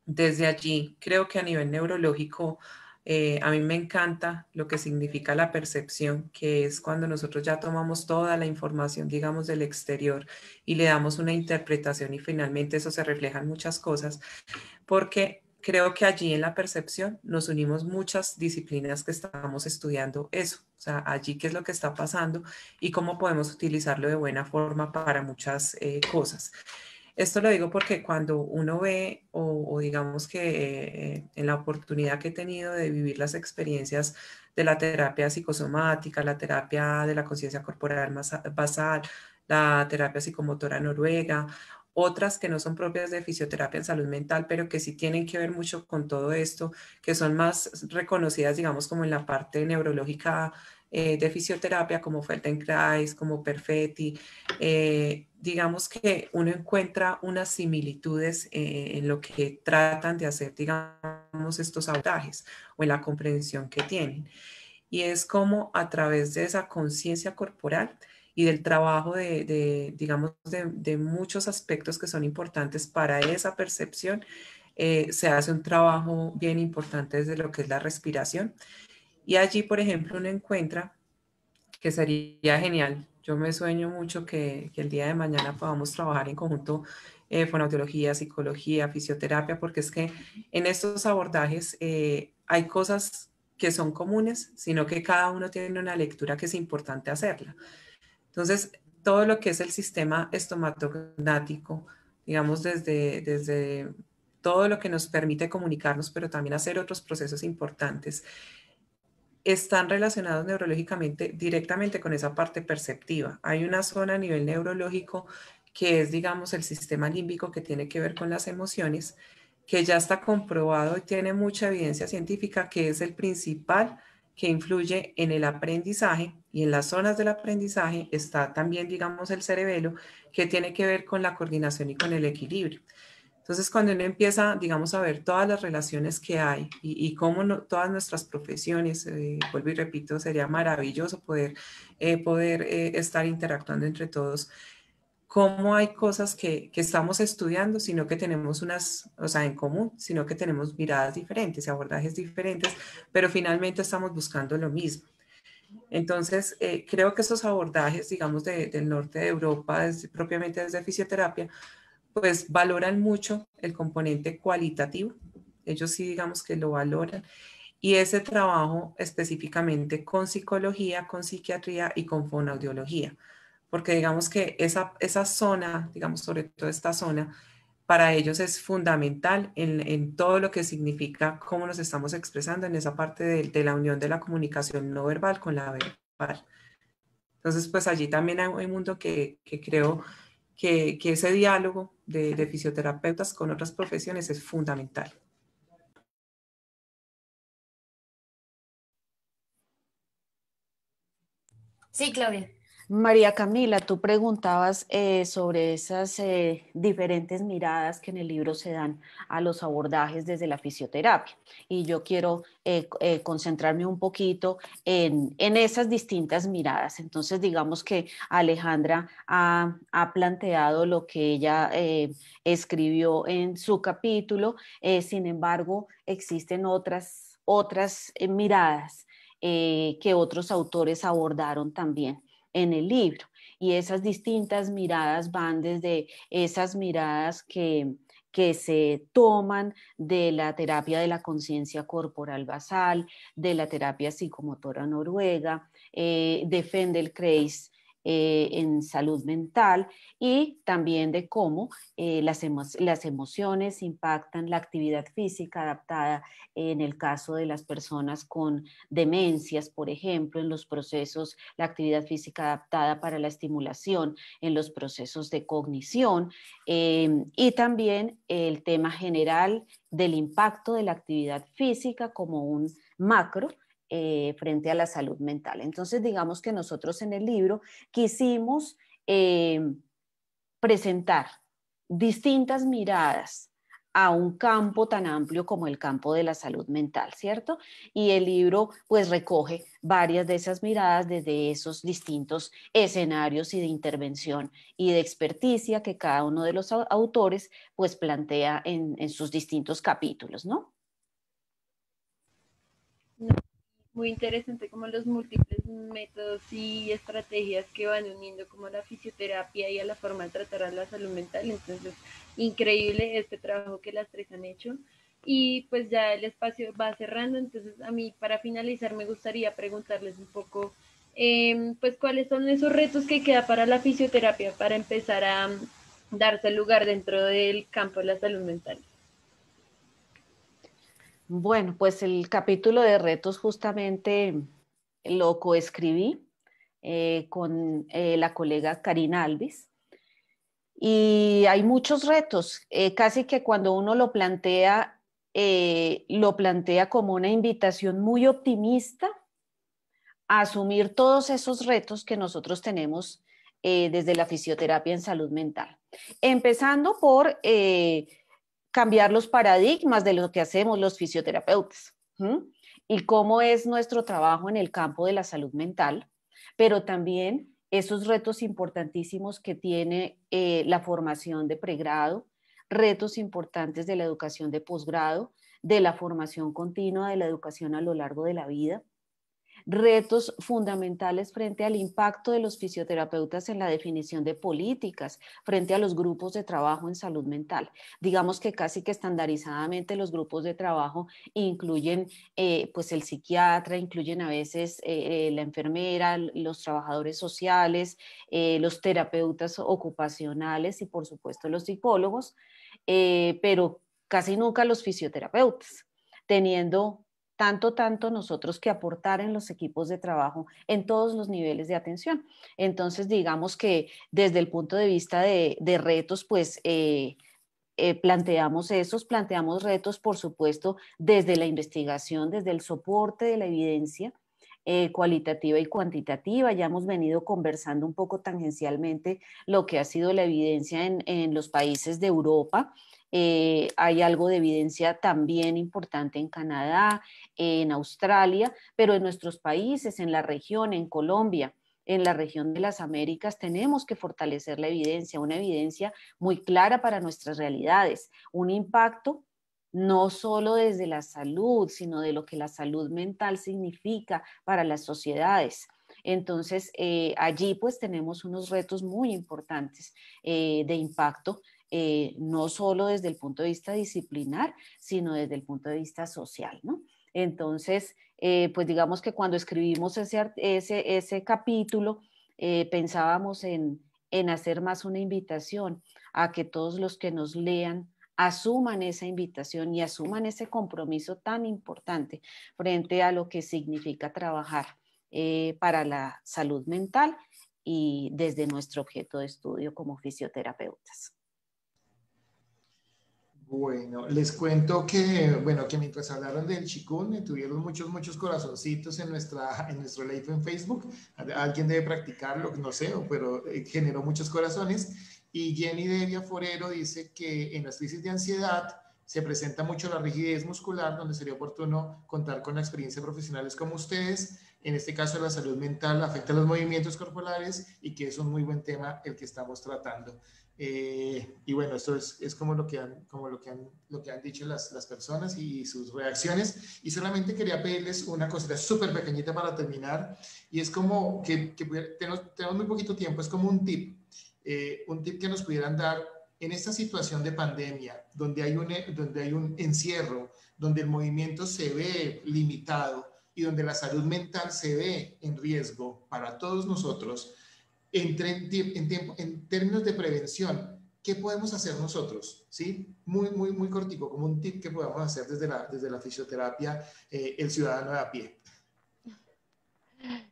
E: Desde allí, creo que a nivel neurológico, a mí me encanta lo que significa la percepción, que es cuando nosotros ya tomamos toda la información, digamos, del exterior y le damos una interpretación y finalmente eso se refleja en muchas cosas, porque creo que allí en la percepción nos unimos muchas disciplinas que estamos estudiando eso, o sea, allí qué es lo que está pasando y cómo podemos utilizarlo de buena forma para muchas cosas. Esto lo digo porque cuando uno ve o digamos que en la oportunidad que he tenido de vivir las experiencias de la terapia psicosomática, la terapia de la conciencia corporal basal, la terapia psicomotora noruega, otras que no son propias de fisioterapia en salud mental, pero que sí tienen que ver mucho con todo esto, que son más reconocidas, digamos, como en la parte neurológica de fisioterapia, como Feldenkrais, como Perfetti, digamos que uno encuentra unas similitudes en lo que tratan de hacer, digamos, estos abordajes o en la comprensión que tienen. Y es como a través de esa conciencia corporal y del trabajo digamos, de muchos aspectos que son importantes para esa percepción, se hace un trabajo bien importante desde lo que es la respiración. Y allí, por ejemplo, uno encuentra que sería genial. Yo me sueño mucho que el día de mañana podamos trabajar en conjunto fonoaudiología, psicología, fisioterapia, porque es que en estos abordajes hay cosas que son comunes, sino que cada uno tiene una lectura que es importante hacerla. Entonces, todo lo que es el sistema estomatognático, digamos, desde todo lo que nos permite comunicarnos, pero también hacer otros procesos importantes, están relacionados neurológicamente directamente con esa parte perceptiva. Hay una zona a nivel neurológico que es, digamos, el sistema límbico que tiene que ver con las emociones, que ya está comprobado y tiene mucha evidencia científica que es el principal que influye en el aprendizaje, y en las zonas del aprendizaje está también, digamos, el cerebelo, que tiene que ver con la coordinación y con el equilibrio. Entonces, cuando uno empieza, digamos, a ver todas las relaciones que hay y cómo todas nuestras profesiones, vuelvo y repito, sería maravilloso poder estar interactuando entre todos, cómo hay cosas que estamos estudiando, sino que tenemos unas, o sea, en común, sino que tenemos miradas diferentes, abordajes diferentes, pero finalmente estamos buscando lo mismo. Entonces, creo que esos abordajes, digamos, del norte de Europa, propiamente desde fisioterapia, pues valoran mucho el componente cualitativo. Ellos sí, digamos que lo valoran. Y ese trabajo específicamente con psicología, con psiquiatría y con fonoaudiología. Porque digamos que esa zona, digamos sobre todo esta zona, para ellos es fundamental en todo lo que significa cómo nos estamos expresando en esa parte de la unión de la comunicación no verbal con la verbal. Entonces, pues allí también hay un mundo que creo que ese diálogo de fisioterapeutas con otras profesiones es fundamental.
A: Sí, Claudia.
D: María Camila, tú preguntabas sobre esas diferentes miradas que en el libro se dan a los abordajes desde la fisioterapia y yo quiero concentrarme un poquito en esas distintas miradas. Entonces, digamos que Alejandra ha planteado lo que ella escribió en su capítulo, sin embargo, existen otras miradas que otros autores abordaron también en el libro. Y esas distintas miradas van desde esas miradas que se toman de la terapia de la conciencia corporal basal, de la terapia psicomotora noruega, de Feldenkrais en salud mental y también de cómo las emociones impactan la actividad física adaptada en el caso de las personas con demencias, por ejemplo, en los procesos, la actividad física adaptada para la estimulación, en los procesos de cognición y también el tema general del impacto de la actividad física como un macro frente a la salud mental. Entonces, digamos que nosotros en el libro quisimos presentar distintas miradas a un campo tan amplio como el campo de la salud mental, ¿cierto? Y el libro pues recoge varias de esas miradas desde esos distintos escenarios y de intervención y de experticia que cada uno de los autores pues plantea en sus distintos capítulos, ¿no?
B: Muy interesante como los múltiples métodos y estrategias que van uniendo como la fisioterapia y a la forma de tratar a la salud mental. Entonces, increíble este trabajo que las tres han hecho. Y pues ya el espacio va cerrando, entonces a mí para finalizar me gustaría preguntarles un poco, pues cuáles son esos retos que queda para la fisioterapia para empezar a darse lugar dentro del campo de la salud mental.
D: Bueno, pues el capítulo de retos justamente lo coescribí con la colega Karina Alvis. Y hay muchos retos, casi que cuando uno lo plantea como una invitación muy optimista a asumir todos esos retos que nosotros tenemos desde la fisioterapia en salud mental. Empezando por cambiar los paradigmas de lo que hacemos los fisioterapeutas. Y cómo es nuestro trabajo en el campo de la salud mental, pero también esos retos importantísimos que tiene la formación de pregrado, retos importantes de la educación de posgrado, de la formación continua, de la educación a lo largo de la vida, retos fundamentales frente al impacto de los fisioterapeutas en la definición de políticas, frente a los grupos de trabajo en salud mental. Digamos que casi que estandarizadamente los grupos de trabajo incluyen pues el psiquiatra, incluyen a veces la enfermera, los trabajadores sociales, los terapeutas ocupacionales y por supuesto los psicólogos, pero casi nunca los fisioterapeutas, teniendo tanto nosotros que aportar en los equipos de trabajo en todos los niveles de atención. Entonces, digamos que desde el punto de vista de retos, pues planteamos retos, por supuesto, desde la investigación, desde el soporte de la evidencia, cualitativa y cuantitativa. Ya hemos venido conversando un poco tangencialmente lo que ha sido la evidencia en los países de Europa. Hay algo de evidencia también importante en Canadá, en Australia, pero en nuestros países, en la región, en Colombia, en la región de las Américas, tenemos que fortalecer la evidencia, una evidencia muy clara para nuestras realidades, un impacto no solo desde la salud, sino de lo que la salud mental significa para las sociedades. Entonces, allí pues tenemos unos retos muy importantes de impacto, no solo desde el punto de vista disciplinar, sino desde el punto de vista social, ¿no? Entonces, pues digamos que cuando escribimos ese capítulo, pensábamos en hacer más una invitación a que todos los que nos lean asuman esa invitación y asuman ese compromiso tan importante frente a lo que significa trabajar para la salud mental y desde nuestro objeto de estudio como fisioterapeutas.
C: Bueno, les cuento que, bueno, que mientras hablaron del chikun, tuvieron muchos corazoncitos en nuestro live en Facebook. Alguien debe practicarlo, no sé, pero generó muchos corazones. Y Jenny Devia Forero dice que en las crisis de ansiedad se presenta mucho la rigidez muscular, donde sería oportuno contar con la experiencia de profesionales como ustedes. En este caso, la salud mental afecta los movimientos corporales y que es un muy buen tema el que estamos tratando. Y bueno, esto es como lo que han dicho las personas y sus reacciones. Y solamente quería pedirles una cosita súper pequeñita para terminar. Y es como que tenemos muy poquito tiempo, es como un tip que nos pudieran dar en esta situación de pandemia, donde hay un encierro, donde el movimiento se ve limitado y donde la salud mental se ve en riesgo para todos nosotros en términos de prevención, ¿qué podemos hacer nosotros? ¿Sí? Muy cortico, como un tip que podamos hacer desde la fisioterapia, el ciudadano de a pie.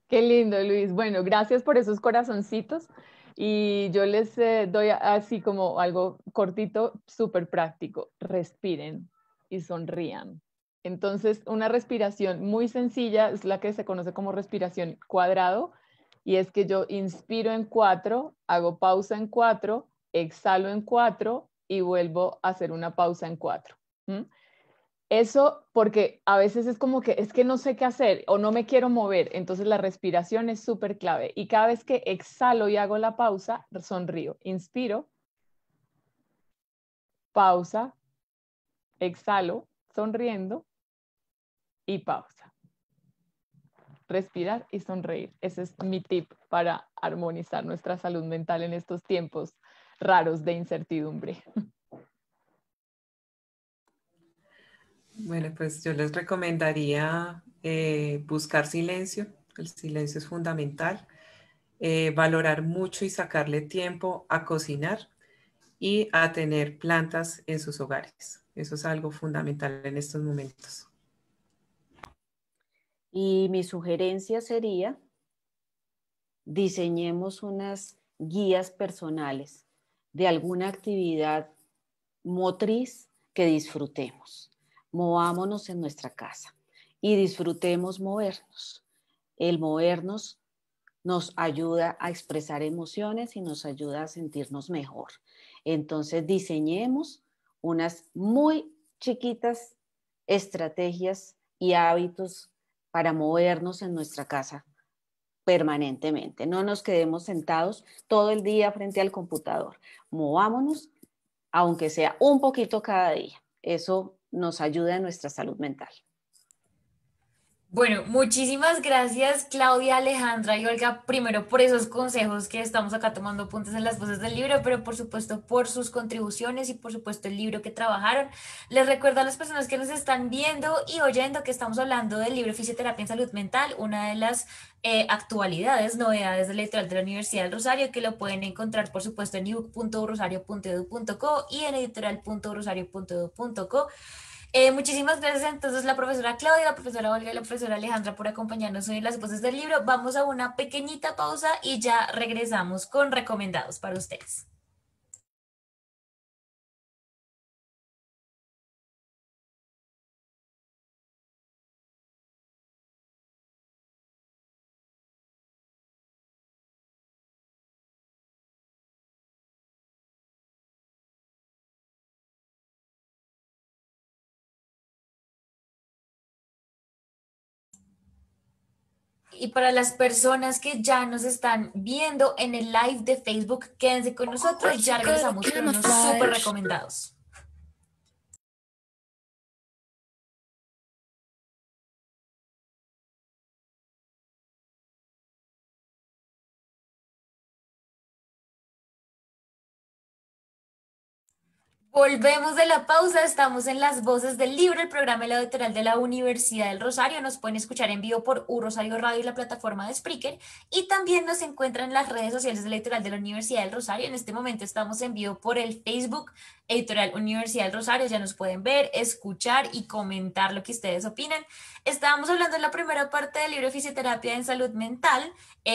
F: Qué lindo, Luis. Bueno, gracias por esos corazoncitos. Y yo les doy así como algo cortito, súper práctico. Respiren y sonrían. Entonces, una respiración muy sencilla es la que se conoce como respiración cuadrado. Y es que yo inspiro en 4, hago pausa en 4, exhalo en 4 y vuelvo a hacer una pausa en 4. Eso porque a veces es como que es que no sé qué hacer o no me quiero mover, entonces la respiración es súper clave y cada vez que exhalo y hago la pausa, sonrío, inspiro, pausa, exhalo, sonriendo y pausa. Respirar y sonreír. Ese es mi tip para armonizar nuestra salud mental en estos tiempos raros de incertidumbre.
E: Bueno, pues yo les recomendaría buscar silencio. El silencio es fundamental. Valorar mucho y sacarle tiempo a cocinar y a tener plantas en sus hogares. Eso es algo fundamental en estos momentos.
D: Y mi sugerencia sería, diseñemos unas guías personales de alguna actividad motriz que disfrutemos. Movámonos en nuestra casa y disfrutemos movernos. El movernos nos ayuda a expresar emociones y nos ayuda a sentirnos mejor. Entonces diseñemos unas muy chiquitas estrategias y hábitos para movernos en nuestra casa permanentemente. No nos quedemos sentados todo el día frente al computador. Movámonos, aunque sea un poquito cada día. Eso nos ayuda en nuestra salud mental.
A: Bueno, muchísimas gracias Claudia, Alejandra y Olga, primero por esos consejos que estamos acá tomando apuntes en las voces del libro, pero por supuesto por sus contribuciones y por supuesto el libro que trabajaron. Les recuerdo a las personas que nos están viendo y oyendo que estamos hablando del libro Fisioterapia en Salud Mental, una de las actualidades, novedades del editorial de la Universidad del Rosario, que lo pueden encontrar por supuesto en ebook.rosario.edu.co y en editorial.rosario.edu.co. Muchísimas gracias entonces la profesora Claudia, la profesora Olga y la profesora Alejandra por acompañarnos hoy en las voces del libro. Vamos a una pequeñita pausa y ya regresamos con recomendados para ustedes. Y para las personas que ya nos están viendo en el live de Facebook, quédense con nosotros, ya regresamos con unos súper recomendados. Volvemos de la pausa, estamos en las voces del libro, el programa de la editorial de la Universidad del Rosario. Nos pueden escuchar en vivo por U Rosario Radio y la plataforma de Spreaker. Y también nos encuentran en las redes sociales de la editorial de la Universidad del Rosario. En este momento estamos en vivo por el Facebook Editorial Universidad del Rosario. Ya nos pueden ver, escuchar y comentar lo que ustedes opinan. Estábamos hablando en la primera parte del libro Fisioterapia en Salud Mental,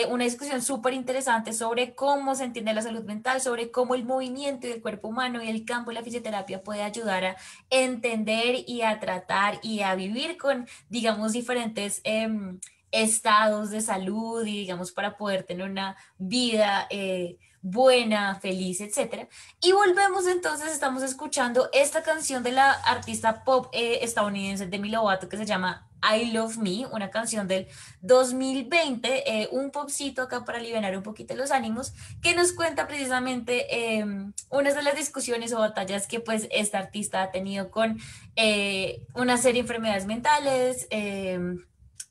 A: una discusión súper interesante sobre cómo se entiende la salud mental, sobre cómo el movimiento y el cuerpo humano y el campo de la fisioterapia puede ayudar a entender y a tratar y a vivir con, digamos, diferentes estados de salud y, digamos, para poder tener una vida buena, feliz, etcétera. Y volvemos entonces, estamos escuchando esta canción de la artista pop estadounidense Demi Lovato que se llama I Love Me, una canción del 2020, un popcito acá para aliviar un poquito los ánimos, que nos cuenta precisamente unas de las discusiones o batallas que pues esta artista ha tenido con una serie de enfermedades mentales,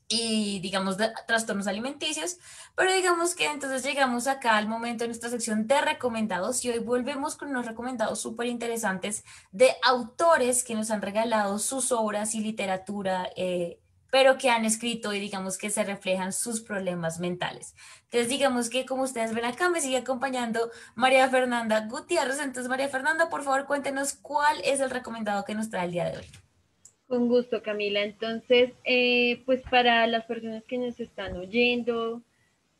A: y digamos de trastornos alimenticios, pero digamos que entonces llegamos acá al momento de nuestra sección de recomendados y hoy volvemos con unos recomendados súper interesantes de autores que nos han regalado sus obras y literatura, pero que han escrito y digamos que se reflejan sus problemas mentales. Entonces digamos que como ustedes ven acá me sigue acompañando María Fernanda Gutiérrez. Entonces María Fernanda, por favor cuéntenos cuál es el recomendado que nos trae el día de hoy.
B: Con gusto, Camila. Entonces, pues para las personas que nos están oyendo,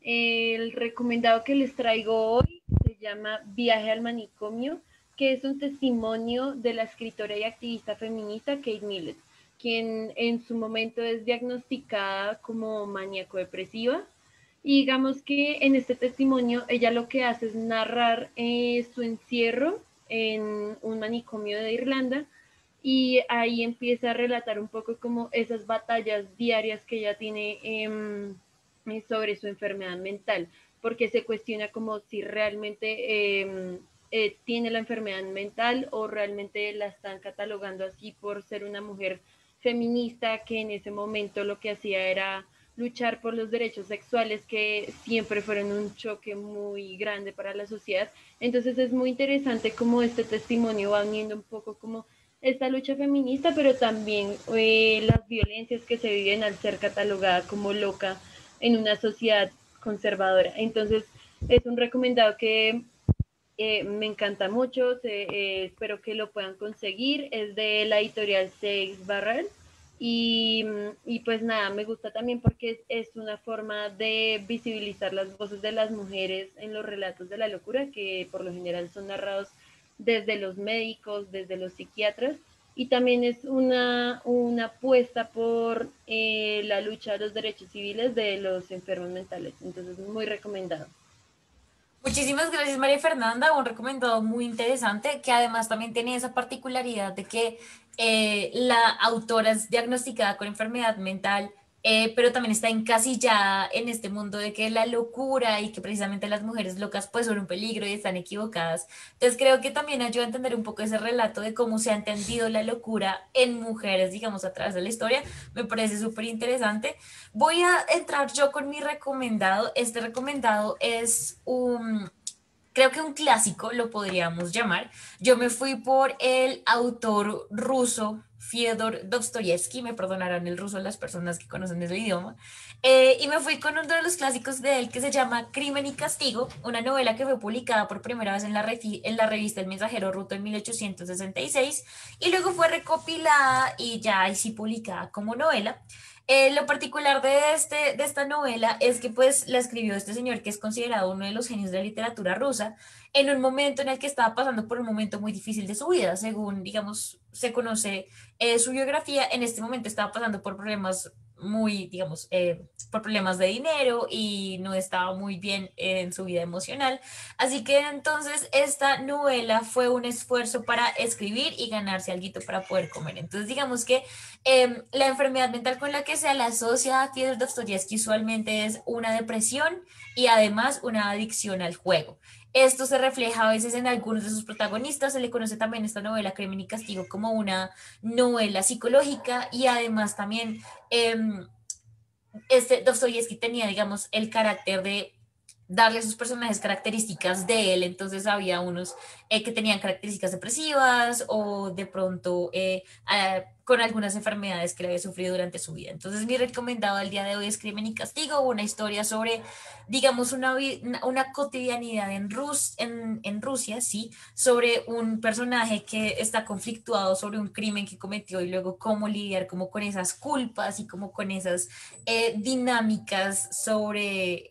B: el recomendado que les traigo hoy se llama Viaje al manicomio, que es un testimonio de la escritora y activista feminista Kate Millett, quien en su momento es diagnosticada como maníaco-depresiva. Y digamos que en este testimonio ella lo que hace es narrar su encierro en un manicomio de Irlanda, y ahí empieza a relatar un poco como esas batallas diarias que ella tiene sobre su enfermedad mental, porque se cuestiona como si realmente tiene la enfermedad mental o realmente la están catalogando así por ser una mujer feminista que en ese momento lo que hacía era luchar por los derechos sexuales que siempre fueron un choque muy grande para la sociedad. Entonces es muy interesante como este testimonio va uniendo un poco como esta lucha feminista, pero también las violencias que se viven al ser catalogada como loca en una sociedad conservadora. Entonces, es un recomendado que me encanta mucho, espero que lo puedan conseguir, es de la editorial Seix Barral. Y pues nada, me gusta también porque es una forma de visibilizar las voces de las mujeres en los relatos de la locura, que por lo general son narrados desde los médicos, desde los psiquiatras, y también es una apuesta por la lucha de los derechos civiles de los enfermos mentales. Entonces, muy recomendado.
A: Muchísimas gracias, María Fernanda. Un recomendado muy interesante que además también tiene esa particularidad de que la autora es diagnosticada con enfermedad mental, pero también está encasillada en este mundo de que la locura y que precisamente las mujeres locas pues son un peligro y están equivocadas. Entonces creo que también ayuda a entender un poco ese relato de cómo se ha entendido la locura en mujeres, digamos, a través de la historia. Me parece súper interesante. Voy a entrar yo con mi recomendado. Este recomendado es creo que un clásico, lo podríamos llamar. Yo me fui por el autor ruso Fyodor Dostoyevsky, me perdonarán el ruso las personas que conocen ese idioma, y me fui con uno de los clásicos de él que se llama Crimen y Castigo, una novela que fue publicada por primera vez en la revista El Mensajero Ruto en 1866 y luego fue recopilada y ya ahí sí publicada como novela. Lo particular de esta novela es que pues la escribió este señor que es considerado uno de los genios de la literatura rusa en un momento en el que estaba pasando por un momento muy difícil de su vida, según digamos se conoce su biografía. En este momento estaba pasando por problemas muy, digamos, por problemas de dinero y no estaba muy bien en su vida emocional. Así que entonces esta novela fue un esfuerzo para escribir y ganarse algo para poder comer. Entonces digamos que la enfermedad mental con la que se la asocia a Fyodor Dostoyevsky usualmente es una depresión y además una adicción al juego. Esto se refleja a veces en algunos de sus protagonistas. Se le conoce también esta novela Crimen y Castigo como una novela psicológica y además también este Dostoyevsky tenía, digamos, el carácter de darle a sus personajes características de él. Entonces había unos que tenían características depresivas o de pronto con algunas enfermedades que le había sufrido durante su vida. Entonces mi recomendado al día de hoy es Crimen y Castigo, una historia sobre, digamos, una cotidianidad en Rusia, sí, sobre un personaje que está conflictuado sobre un crimen que cometió y luego cómo lidiar como con esas culpas y como con esas dinámicas sobre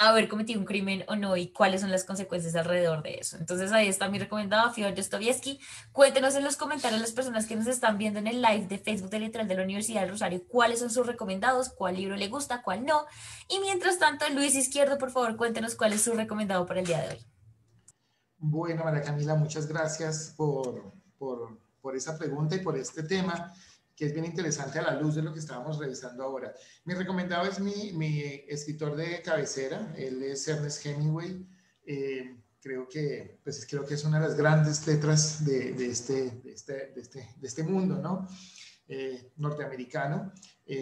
A: haber cometido un crimen o no y cuáles son las consecuencias alrededor de eso. Entonces ahí está mi recomendado, Fyodor Dostoyevsky. Cuéntenos en los comentarios las personas que nos están viendo en el live de Facebook de Literal de la Universidad del Rosario cuáles son sus recomendados, cuál libro le gusta, cuál no. Y mientras tanto, Luis Izquierdo, por favor, cuéntenos cuál es su recomendado para el día de hoy.
C: Bueno, María Camila, muchas gracias por esa pregunta y por este tema, que es bien interesante a la luz de lo que estábamos revisando ahora. Mi recomendado es mi escritor de cabecera, él es Ernest Hemingway. Creo que es una de las grandes letras de este mundo, ¿no? Norteamericano,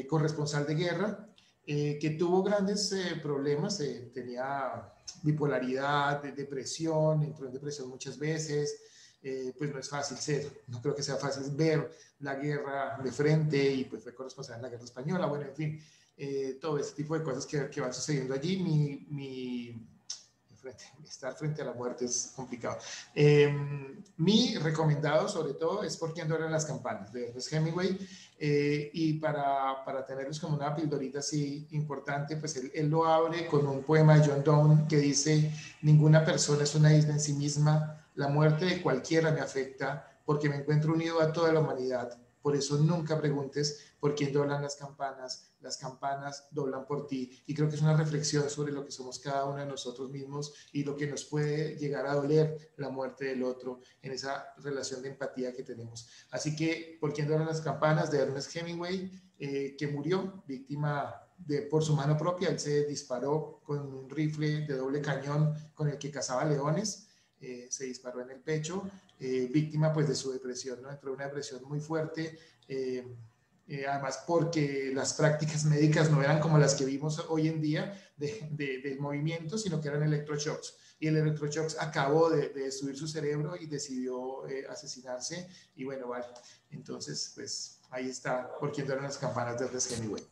C: corresponsal de guerra, que tuvo grandes problemas, tenía bipolaridad, depresión, entró en depresión muchas veces. Pues no es fácil no creo que sea fácil ver la guerra de frente, y pues fue corresponsal en la guerra española, bueno, en fin, todo ese tipo de cosas que van sucediendo allí. Estar frente a la muerte es complicado. Mi recomendado, sobre todo, es Por quién duelen las campanas, de Ernest Hemingway. Y para tenerlos como una pildorita así importante, pues él lo abre con un poema de John Donne que dice: ninguna persona es una isla en sí misma, la muerte de cualquiera me afecta, porque me encuentro unido a toda la humanidad. Por eso nunca preguntes por quién doblan las campanas doblan por ti. Y creo que es una reflexión sobre lo que somos cada uno de nosotros mismos y lo que nos puede llegar a doler la muerte del otro en esa relación de empatía que tenemos. Así que Por quién doblan las campanas, de Ernest Hemingway, que murió víctima por su mano propia. Él se disparó con un rifle de doble cañón con el que cazaba leones. Se disparó en el pecho, víctima pues de su depresión, ¿no? Entró en una depresión muy fuerte, además porque las prácticas médicas no eran como las que vimos hoy en día del movimiento, sino que eran electroshocks. Y el electroshocks acabó de destruir su cerebro y decidió asesinarse. Y bueno, vale. Entonces, pues ahí está Por quién duelen las campanas, de Ernest Hemingway.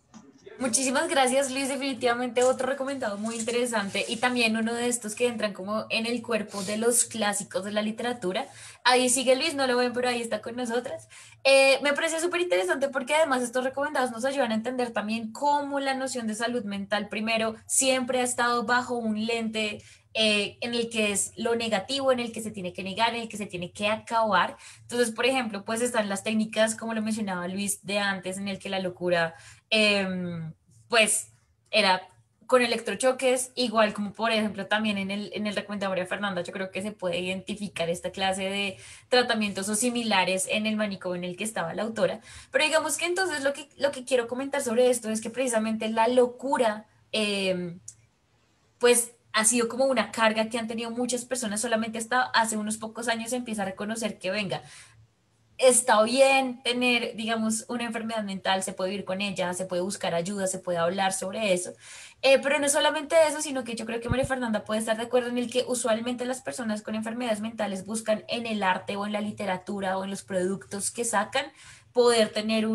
A: Muchísimas gracias, Luis. Definitivamente otro recomendado muy interesante y también uno de estos que entran como en el cuerpo de los clásicos de la literatura. Ahí sigue Luis, no lo ven, pero ahí está con nosotras. Me parece súper interesante porque además estos recomendados nos ayudan a entender también cómo la noción de salud mental primero siempre ha estado bajo un lente en el que es lo negativo, en el que se tiene que negar, en el que se tiene que acabar. Entonces, por ejemplo, pues están las técnicas, como lo mencionaba Luis de antes, en el que la locura pues era con electrochoques, igual como por ejemplo también en el recomendado de Fernanda, yo creo que se puede identificar esta clase de tratamientos o similares en el manicomio en el que estaba la autora. Pero digamos que entonces lo que quiero comentar sobre esto es que precisamente la locura, pues ha sido como una carga que han tenido muchas personas, solamente hasta hace unos pocos años se empieza a reconocer que venga, está bien tener, digamos, una enfermedad mental, se puede vivir con ella, se puede buscar ayuda, se puede hablar sobre eso. Pero no solamente eso, sino que yo creo que María Fernanda puede estar de acuerdo en el que usualmente las personas con enfermedades mentales buscan en el arte o en la literatura o en los productos que sacan poder tener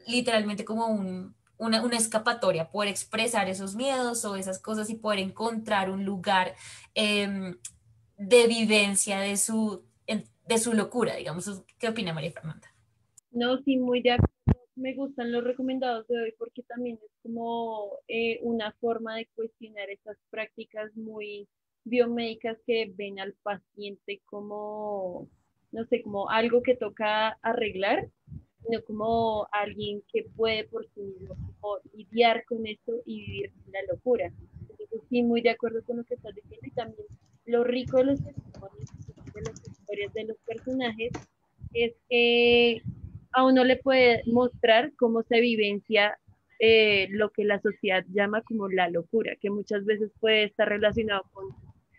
A: literalmente como una escapatoria, poder expresar esos miedos o esas cosas y poder encontrar un lugar de vivencia de su locura, digamos. ¿Qué opina María Fernanda?
B: No, sí, muy de acuerdo. Me gustan los recomendados de hoy porque también es como una forma de cuestionar estas prácticas muy biomédicas que ven al paciente como, no sé, como algo que toca arreglar, sino como alguien que puede por sí mismo como lidiar con esto y vivir la locura. Entonces, sí, muy de acuerdo con lo que estás diciendo y también lo rico de los testimonios, de las historias de los personajes es que a uno le puede mostrar cómo se vivencia lo que la sociedad llama como la locura, que muchas veces puede estar relacionado con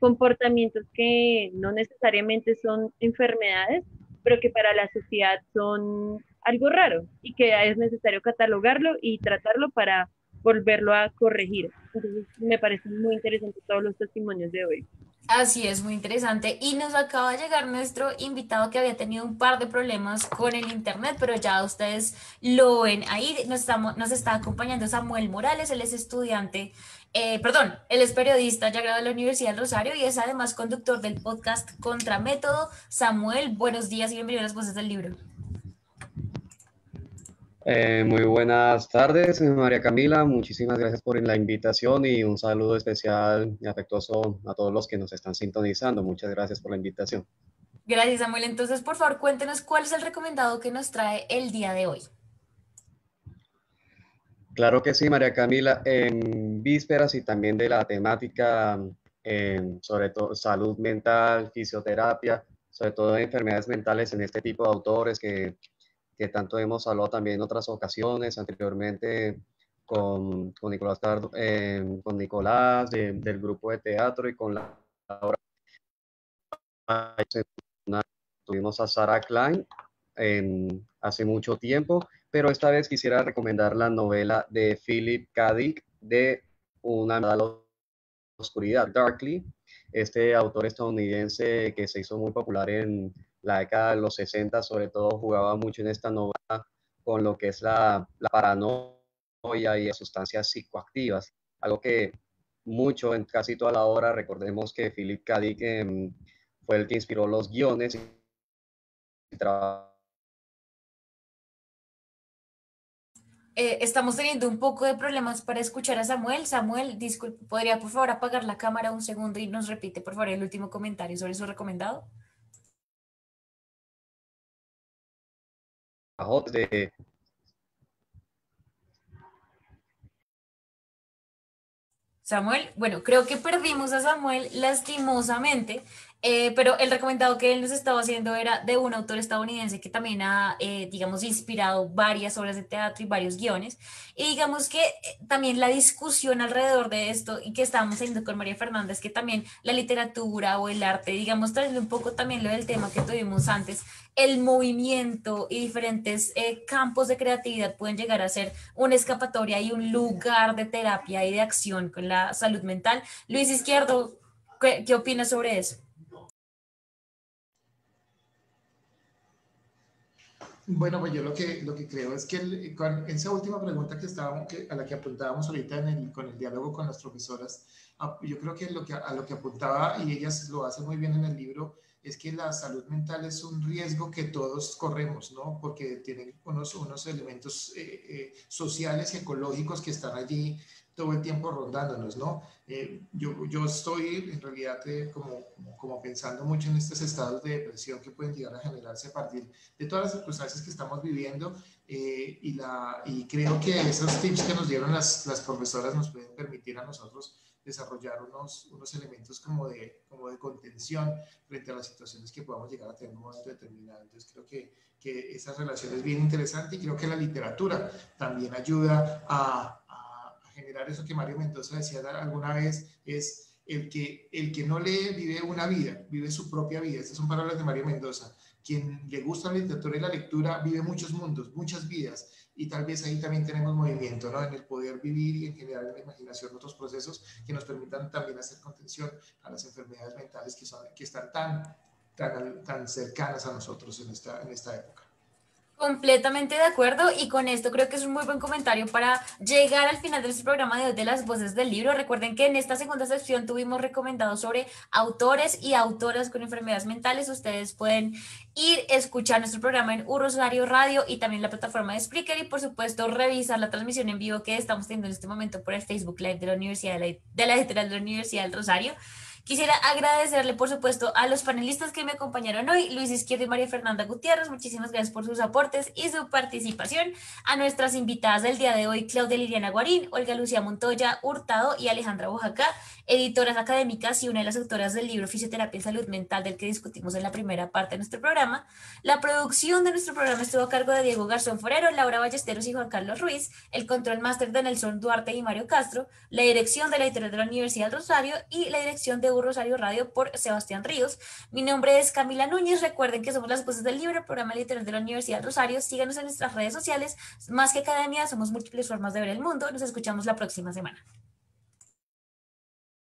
B: comportamientos que no necesariamente son enfermedades, pero que para la sociedad son algo raro y que es necesario catalogarlo y tratarlo para volverlo a corregir. Entonces, me parecen muy interesantes todos los testimonios de hoy.
A: Así es, muy interesante. Y nos acaba de llegar nuestro invitado que había tenido un par de problemas con el internet, pero ya ustedes lo ven ahí. Nos está acompañando Samuel Morales, él es estudiante, perdón, él es periodista, ya graduado de la Universidad del Rosario y es además conductor del podcast Contramétodo. Samuel, buenos días y bienvenido a las voces del libro.
G: Muy buenas tardes, María Camila. Muchísimas gracias por la invitación y un saludo especial y afectuoso a todos los que nos están sintonizando. Muchas gracias por la invitación.
A: Gracias, Samuel. Entonces, por favor, cuéntenos cuál es el recomendado que nos trae el día de hoy.
G: Claro que sí, María Camila. En vísperas y también de la temática, sobre todo salud mental, fisioterapia, sobre todo enfermedades mentales en este tipo de autores que tanto hemos hablado también en otras ocasiones, anteriormente con Nicolás, con Nicolás del grupo de teatro y con Laura. Tuvimos a Sarah Klein hace mucho tiempo, pero esta vez quisiera recomendar la novela de Philip K. Dick de Una mirada a la oscuridad, Darkly. Este autor estadounidense que se hizo muy popular en la década de los 60, sobre todo jugaba mucho en esta novela con lo que es la paranoia y las sustancias psicoactivas, algo que mucho en casi toda la obra, recordemos que Philip K. Dick fue el que inspiró los guiones y
A: Estamos teniendo un poco de problemas para escuchar a Samuel. Samuel, disculpe, ¿podría por favor apagar la cámara un segundo y nos repite por favor el último comentario sobre su recomendado?
G: de
A: Samuel, bueno, creo que perdimos a Samuel lastimosamente, pero el recomendado que él nos estaba haciendo era de un autor estadounidense que también ha, digamos, inspirado varias obras de teatro y varios guiones. Y digamos que también la discusión alrededor de esto y que estábamos teniendo con María Fernández, que también la literatura o el arte, digamos, trayendo un poco también lo del tema que tuvimos antes, el movimiento y diferentes campos de creatividad pueden llegar a ser una escapatoria y un lugar de terapia y de acción con la salud mental. Luis Izquierdo, ¿qué opinas sobre eso?
C: Bueno, pues yo lo que creo es que con esa última pregunta a la que apuntábamos ahorita con el diálogo con las profesoras, yo creo que, a lo que apuntaba, y ellas lo hacen muy bien en el libro, es que la salud mental es un riesgo que todos corremos, ¿no? Porque tienen unos elementos sociales y ecológicos que están allí todo el tiempo rondándonos, ¿no? Yo estoy en realidad como pensando mucho en estos estados de depresión que pueden llegar a generarse a partir de todas las circunstancias que estamos viviendo, y creo que esos tips que nos dieron las profesoras nos pueden permitir a nosotros desarrollar unos elementos como de contención frente a las situaciones que podamos llegar a tener en un momento determinado. Entonces creo que esa relación es bien interesante y creo que la literatura también ayuda a generar eso que Mario Mendoza decía alguna vez, es el que no lee vive una vida, vive su propia vida. Estas son palabras de Mario Mendoza. Quien le gusta la literatura y la lectura vive muchos mundos, muchas vidas, y tal vez ahí también tenemos movimiento, ¿no? En el poder vivir y en generar en la imaginación otros procesos que nos permitan también hacer contención a las enfermedades mentales que están tan cercanas a nosotros en esta época.
A: Completamente de acuerdo y con esto creo que es un muy buen comentario para llegar al final de este programa de hoy de las voces del libro. Recuerden que en esta segunda sección tuvimos recomendados sobre autores y autoras con enfermedades mentales. Ustedes pueden ir a escuchar nuestro programa en Rosario Radio y también la plataforma de Spreaker y por supuesto revisar la transmisión en vivo que estamos teniendo en este momento por el Facebook Live de la Universidad de la Editorial de la Universidad del Rosario. Quisiera agradecerle, por supuesto, a los panelistas que me acompañaron hoy, Luis Izquierdo y María Fernanda Gutiérrez. Muchísimas gracias por sus aportes y su participación. A nuestras invitadas del día de hoy, Claudia Liliana Guarín, Olga Lucía Montoya Hurtado y Alejandra Bojacá, editoras académicas y una de las autoras del libro Fisioterapia y Salud Mental, del que discutimos en la primera parte de nuestro programa. La producción de nuestro programa estuvo a cargo de Diego Garzón Forero, Laura Ballesteros y Juan Carlos Ruiz, el control máster de Nelson Duarte y Mario Castro, la dirección de la editorial de la Universidad del Rosario y la dirección de W Rosario Radio por Sebastián Ríos. Mi nombre es Camila Núñez. Recuerden que somos las voces del libro, programa literal de la Universidad del Rosario. Síganos en nuestras redes sociales. Más que academia, somos múltiples formas de ver el mundo. Nos escuchamos la próxima semana.